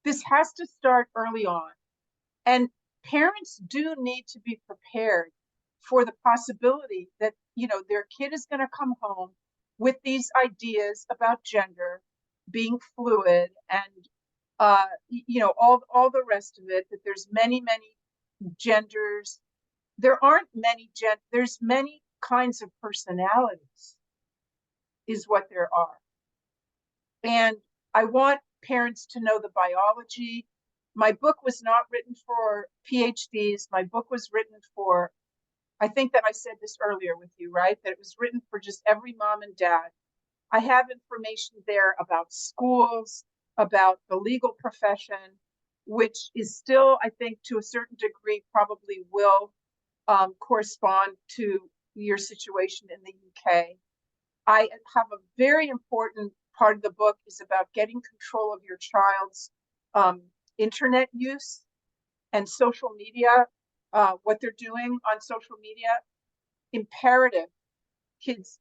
this has to start early on, and parents do need to be prepared for the possibility that their kid is going to come home with these ideas about gender being fluid, and all the rest of it, that there's many genders. There aren't many there's many kinds of personalities, is what there are. And I want parents to know the biology. My book was not written for PhDs. My book was written for, I think that I said this earlier with you, right? That it was written for just every mom and dad. I have information there about schools, about the legal profession, which is still, I think, to a certain degree, probably will correspond to your situation in the UK. I have a very important part of the book is about getting control of your child's internet use and social media, what they're doing on social media. Imperative. Kids,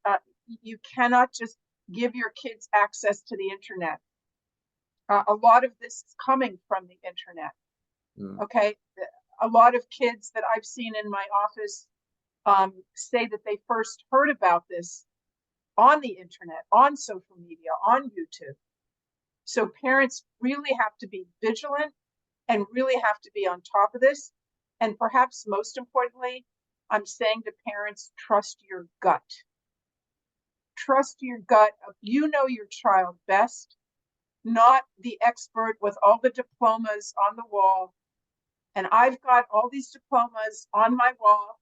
you cannot just give your kids access to the internet. A lot of this is coming from the internet. Okay. A lot of kids that I've seen in my office say that they first heard about this on the internet, on social media, on YouTube. So parents really have to be vigilant and really have to be on top of this. And perhaps most importantly, I'm saying to parents, trust your gut. Trust your gut. You know your child best, not the expert with all the diplomas on the wall. And I've got all these diplomas on my wall,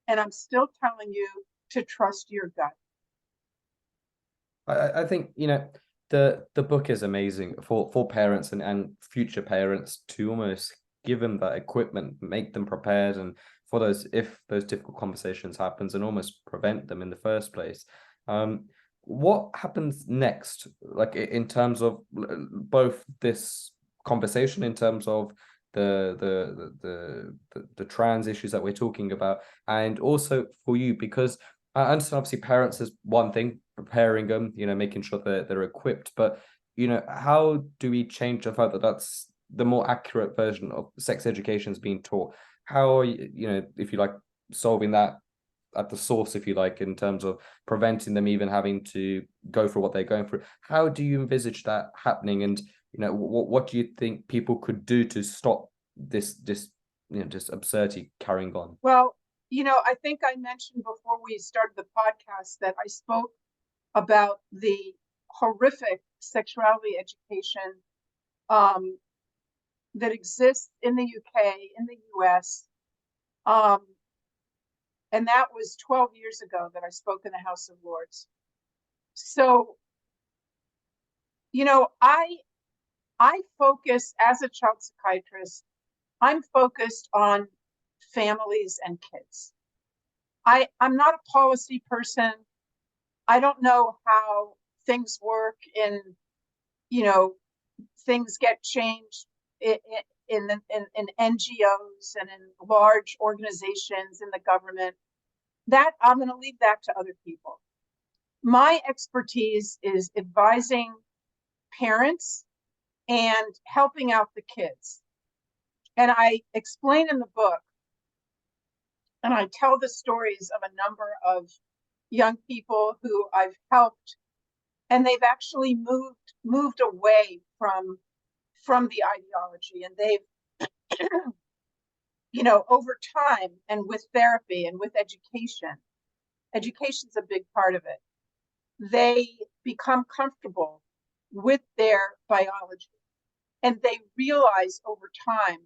and I'm still telling you to trust your gut. I think, the book is amazing for parents and future parents to almost give them that equipment, make them prepared, and for those, if those difficult conversations happens, and almost prevent them in the first place. What happens next, like in terms of both this conversation, in terms of the trans issues that we're talking about, and also for you, because I understand obviously parents is one thing, preparing them, making sure that they're equipped, but how do we change the fact that that's the more accurate version of sex education is being taught? How are you, if you like, solving that at the source, if you like, in terms of preventing them even having to go through what they're going through? How do you envisage that happening? And what do you think people could do to stop this absurdity carrying on? Well, I think I mentioned before we started the podcast that I spoke about the horrific sexuality education that exists in the UK, in the US. And that was 12 years ago that I spoke in the House of Lords. So, I focus as a child psychiatrist, I'm focused on families and kids. I'm not a policy person. I don't know how things work in, things get changed in NGOs and in large organizations in the government. That I'm going to leave that to other people. My expertise is advising parents and helping out the kids. And I explain in the book, and I tell the stories of a number of young people who I've helped, and they've actually moved away from the ideology, and they've over time, and with therapy and with education's a big part of it, they become comfortable with their biology. And they realize over time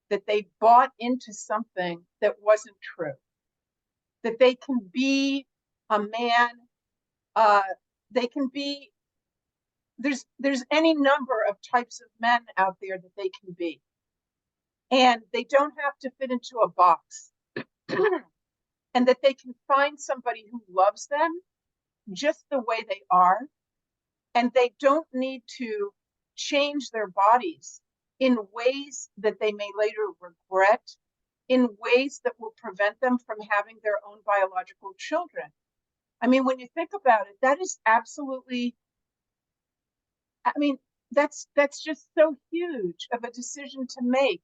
that they bought into something that wasn't true. That they can be a man, they can be, there's any number of types of men out there that they can be. And they don't have to fit into a box. And that they can find somebody who loves them just the way they are. And they don't need to change their bodies in ways that they may later regret, in ways that will prevent them from having their own biological children. I mean, when you think about it, that is absolutely, I mean, that's just so huge of a decision to make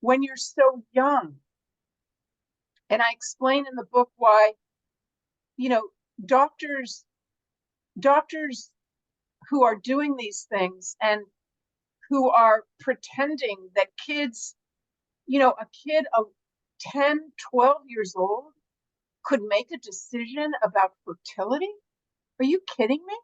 when you're so young. And I explain in the book why, you know, doctors who are doing these things and who are pretending that kids, you know, a kid of 10, 12 years old could make a decision about fertility? Are you kidding me?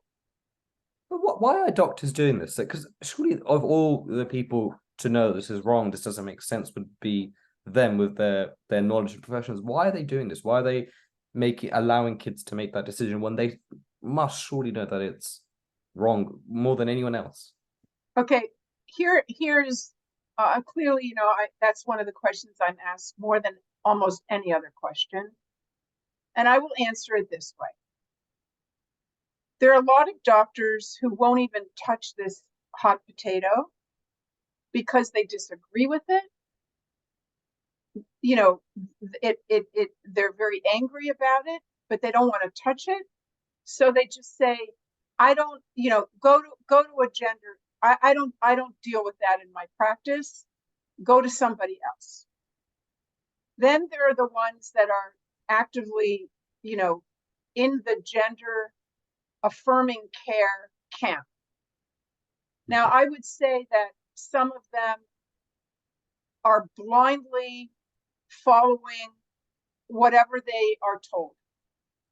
But why are doctors doing this? Because surely of all the people to know this is wrong, this doesn't make sense, would be them with their knowledge and professions. Why are they doing this? Why are they allowing kids to make that decision when they must surely know that it's wrong more than anyone else? Okay, here's clearly, you know, that's one of the questions I'm asked more than almost any other question. And I will answer it this way. There are a lot of doctors who won't even touch this hot potato because they disagree with it. You know, they're very angry about it, but they don't want to touch it. So they just say, I don't, you know, go to a gender. I don't deal with that in my practice. Go to somebody else. Then there are the ones that are actively, you know, in the gender affirming care camp. Now, I would say that some of them are blindly following whatever they are told.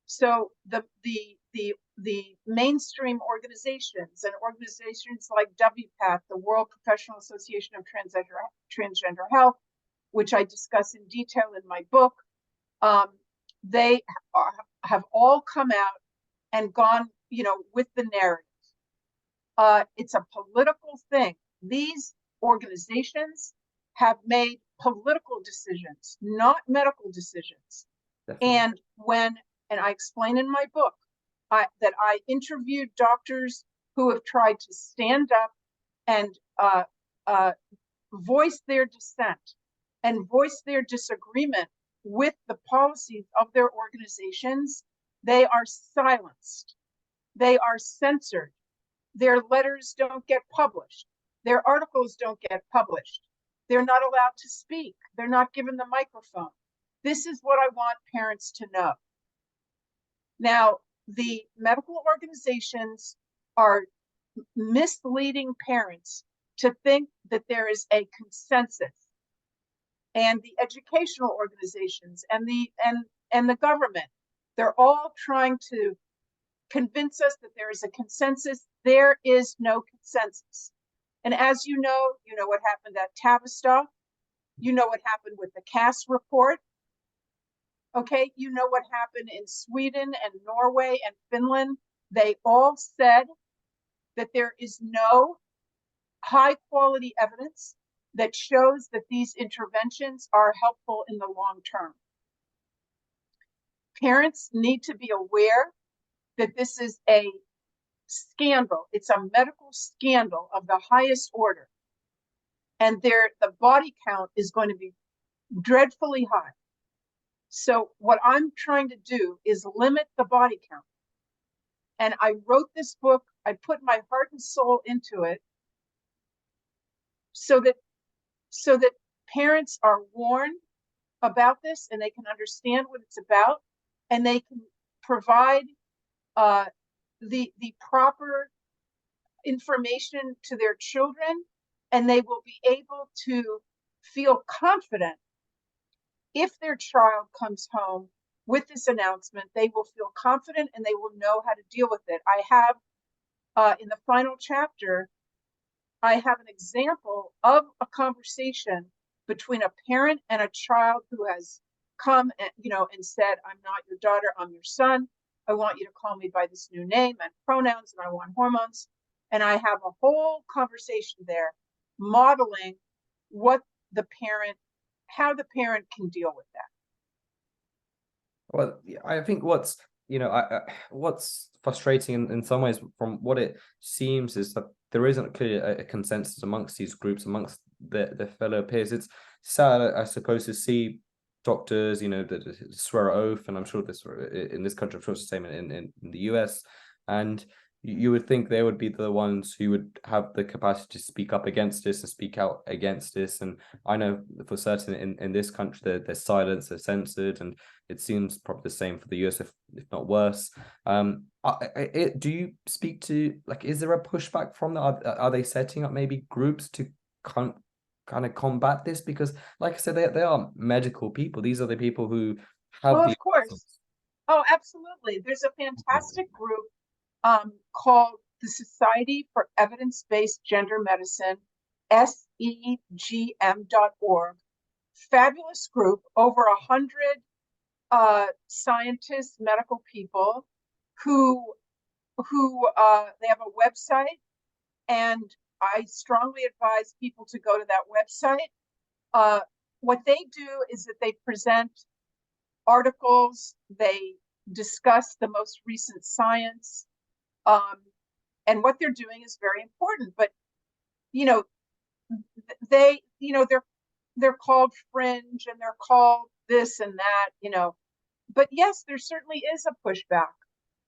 So the mainstream organizations and organizations like WPATH, the World Professional Association of Transgender Health, which I discuss in detail in my book, they have all come out and gone, you know, with the narrative. It's a political thing. These organizations have made political decisions, not medical decisions. Definitely. And I explain in my book that I interviewed doctors who have tried to stand up and voice their dissent and voice their disagreement with the policies of their organizations. They are silenced. They are censored. Their letters don't get published. Their articles don't get published. They're not allowed to speak. They're not given the microphone. This is what I want parents to know. Now, the medical organizations are misleading parents to think that there is a consensus, and the educational organizations and the government, they're all trying to convince us that there is a consensus. There is no consensus. And as you know what happened at Tavistock. You know what happened with the Cass report. Okay, you know what happened in Sweden and Norway and Finland. They all said that there is no high quality evidence that shows that these interventions are helpful in the long term. Parents need to be aware that this is a scandal. It's a medical scandal of the highest order. And the body count is going to be dreadfully high. So what I'm trying to do is limit the body count. And I wrote this book, I put my heart and soul into it so that parents are warned about this and they can understand what it's about, and they can provide the proper information to their children, and they will be able to feel confident if their child comes home with this announcement. They will feel confident and they will know how to deal with it. I have in the final chapter, I have an example of a conversation between a parent and a child who has come and, and said, I'm not your daughter, I'm your son. I want you to call me by this new name and pronouns, and I want hormones. And I have a whole conversation there modeling what the parent, how the parent can deal with that. Well, I think what's frustrating in some ways from what it seems is that there isn't clearly a consensus amongst these groups, amongst their fellow peers. It's sad, I suppose, to see doctors, that swear an oath, and I'm sure this in this country, I'm sure it's the same in the US, and you would think they would be the ones who would have the capacity to speak up against this and speak out against this. And I know for certain in this country they're silenced, they're censored, and it seems probably the same for the US, if not worse. Do you speak to, like, is there a pushback from that? Are they setting up maybe groups to kind of combat this? Because, like I said, they are medical people. These are the people who have Well, the of course. Oh, absolutely. There's a fantastic group called the Society for Evidence-Based Gender Medicine, SEGM.org. Fabulous group, over 100 scientists, medical people who they have a website, and I strongly advise people to go to that website. What they do is that they present articles, they discuss the most recent science, and what they're doing is very important. But they're called fringe, and they're called this and that, but yes, there certainly is a pushback.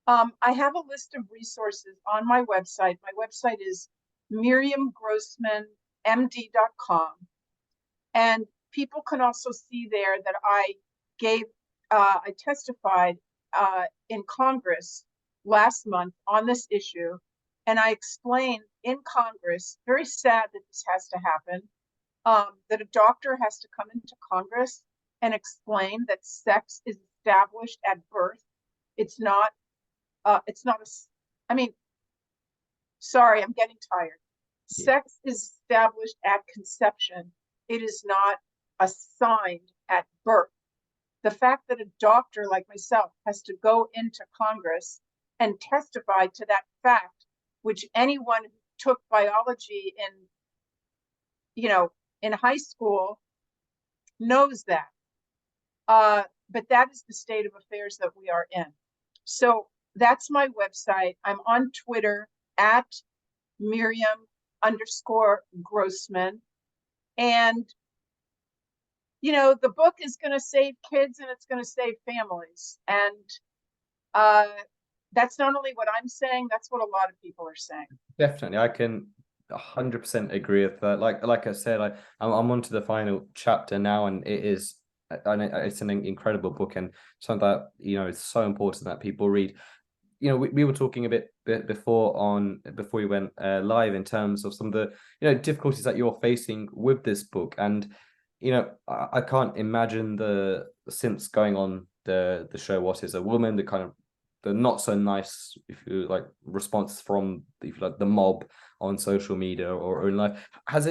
I have a list of resources on my website. My website is miriamgrossmanmd.com, and people can also see there that I testified in Congress last month on this issue, and I explained in Congress, very sad that this has to happen, that a doctor has to come into Congress and explain that sex is established at birth. It's not I mean, sorry, I'm getting tired. Sex is established at conception. It is not assigned at birth. The fact that a doctor like myself has to go into Congress and testify to that fact, which anyone who took biology in high school knows that. But that is the state of affairs that we are in. So that's my website. I'm on Twitter at Miriam_Grossman. And, the book is going to save kids, and it's going to save families. And that's not only what I'm saying, that's what a lot of people are saying. Definitely, I can 100% agree with that. Like I said, I'm on to the final chapter now, and it's an incredible book, and something that it's so important that people read. We were talking a bit before we went live in terms of some of the difficulties that you're facing with this book, and I can't imagine since going on the show What Is a Woman, the kind of the not so nice, if you like, response from the mob on social media or in life. Have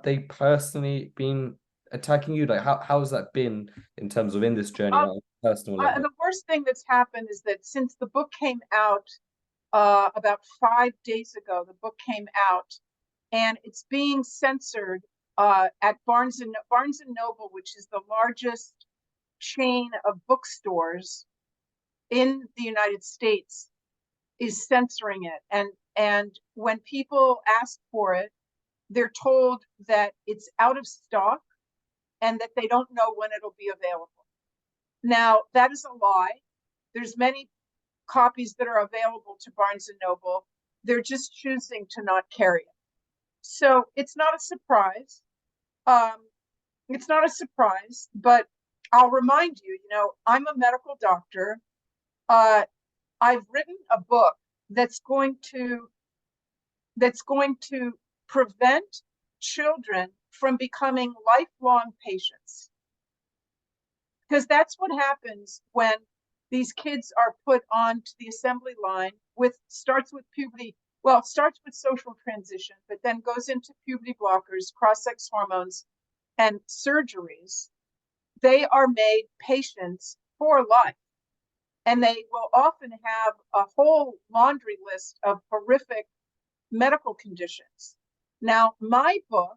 they personally been attacking you? Like, how's that been in terms of in this journey on a personal level? The worst thing that's happened is that since the book came out about 5 days ago, the book came out, and it's being censored at Barnes and Noble, which is the largest chain of bookstores in the United States, is censoring it. And when people ask for it, they're told that it's out of stock and that they don't know when it'll be available. Now, that is a lie. There's many copies that are available to Barnes and Noble. They're just choosing to not carry it. So it's not a surprise. It's not a surprise, but I'll remind you, I'm a medical doctor. I've written a book that's going to prevent children from becoming lifelong patients. Because that's what happens when these kids are put onto the assembly line starts with puberty. well, it starts with social transition, but then goes into puberty blockers, cross-sex hormones, and surgeries. They are made patients for life. And they will often have a whole laundry list of horrific medical conditions. Now, my book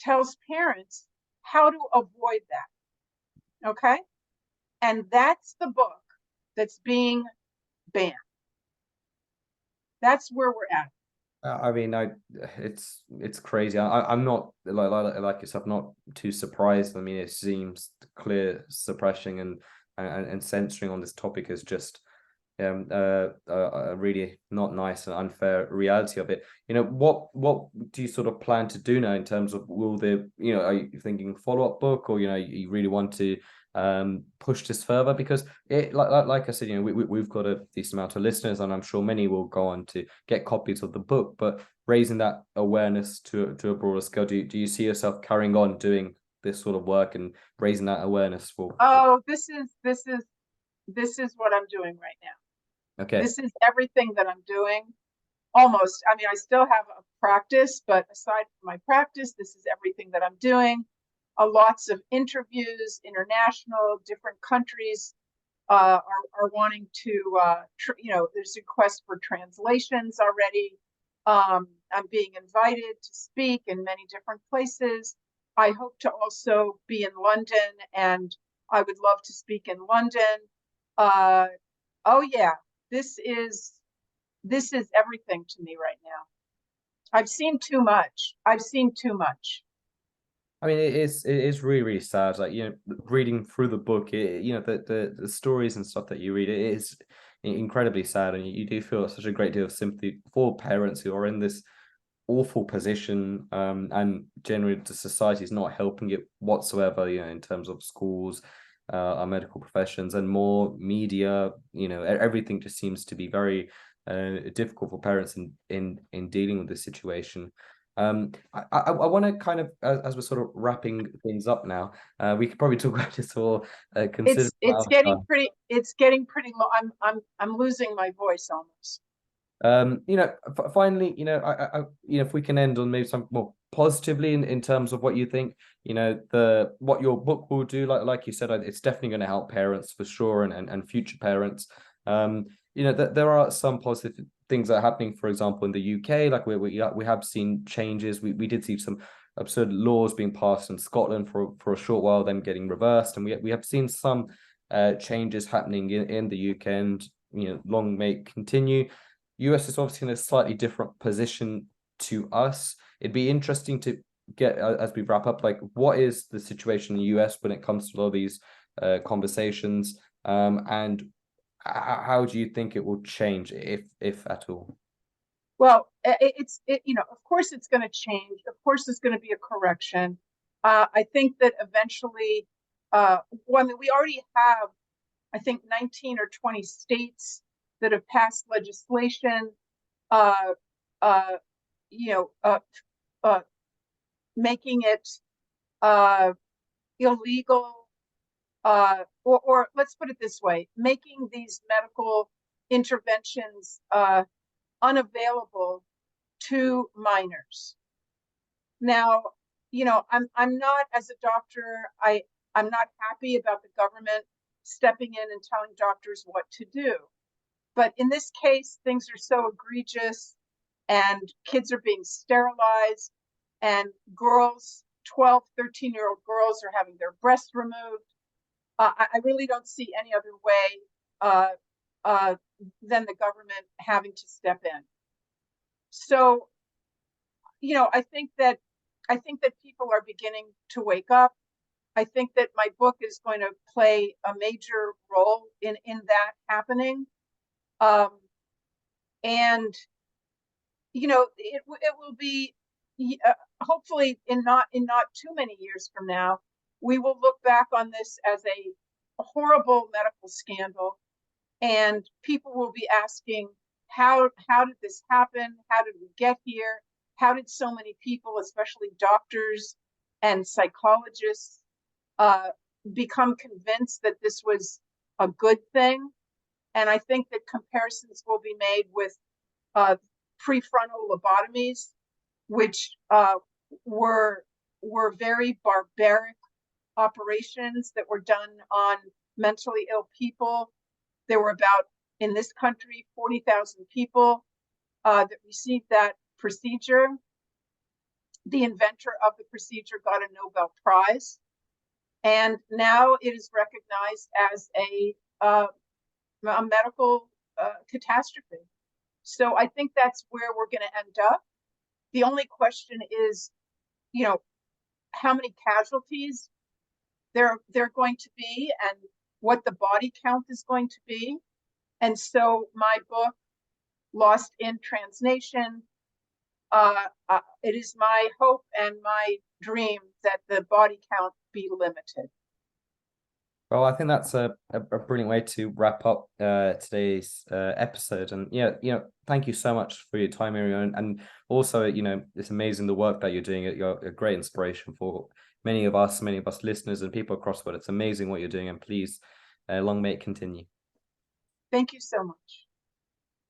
tells parents how to avoid that. Okay. And that's the book that's being banned. That's where we're at. I mean, it's crazy. I'm not like yourself, not too surprised. I mean, it seems clear suppression and censoring on this topic is just a really not nice and unfair reality of it. You know, what do you sort of plan to do now in terms of, will there, you know, are you thinking follow-up book, or, you know, you really want to push this further? Because it, like I said, you know, we've got a decent amount of listeners, and I'm sure many will go on to get copies of the book, but raising that awareness to a broader scale, do you see yourself carrying on doing this sort of work and raising that awareness for? Oh, this is what I'm doing right now. Okay. This is everything that I'm doing. Almost. I mean, I still have a practice, but aside from my practice, this is everything that I'm doing. Lots of interviews, international, different countries are wanting to, you know, there's requests for translations already. I'm being invited to speak in many different places. I hope to also be in London, and I would love to speak in London. Oh yeah, this is everything to me right now. I've seen too much. I've seen too much. I mean, it is really, really sad. Like, you know, reading through the book, you know, the stories and stuff that you read, it is incredibly sad, and you do feel such a great deal of sympathy for parents who are in this awful position, and generally the society is not helping it whatsoever, you know, in terms of schools, our medical professions, and more media. You know, everything just seems to be very difficult for parents in dealing with this situation. I want to kind of, as we're sort of wrapping things up now, we could probably talk about this for a considerable It's amount of getting time. pretty low. I'm losing my voice almost. You know, finally, you know, you know, if we can end on maybe some more positively in terms of what you think, you know, what your book will do, like you said, it's definitely going to help parents for sure, and future parents. You know, that there are some positive things that are happening, for example, in the UK. Like we have seen changes. We did see some absurd laws being passed in Scotland for a short while, then getting reversed, and we have seen some changes happening in the UK, and, you know, long may it continue. US is obviously in a slightly different position to us. It'd be interesting to get, as we wrap up, like, what is the situation in the US when it comes to all these conversations, and how do you think it will change, if at all? Well, you know, of course it's going to change. Of course there's going to be a correction. I think that eventually, well, I mean, we already have, I think, 19 or 20 states that have passed legislation, uh, uh, you know, uh, making it illegal, or let's put it this way, making these medical interventions unavailable to minors. Now, you know, I'm not, as a doctor, I'm not happy about the government stepping in and telling doctors what to do. But in this case, things are so egregious, and kids are being sterilized, and girls, 12, 13-year-old girls are having their breasts removed. I really don't see any other way uh, uh, than the government having to step in. So, you know, I think that people are beginning to wake up. I think that my book is going to play a major role in that happening. Um, and you know, it will be, hopefully in not too many years from now, we will look back on this as a horrible medical scandal, and people will be asking, how did this happen? How did we get here? How did so many people, especially doctors and psychologists, uh, become convinced that this was a good thing? And I think that comparisons will be made with prefrontal lobotomies, which were very barbaric operations that were done on mentally ill people. There were about, in this country, 40,000 people that received that procedure. The inventor of the procedure got a Nobel Prize, and now it is recognized as a medical catastrophe. So I think that's where we're going to end up. The only question is, you know, how many casualties there are going to be and what the body count is going to be. And so my book, Lost in Transnation, it is my hope and my dream that the body count be limited. Well, I think that's a brilliant way to wrap up today's episode. And thank you so much for your time, Miriam. And also, it's amazing the work that you're doing. You're a great inspiration for many of us listeners and people across the world. It's amazing what you're doing, and please, long may it continue. Thank you so much.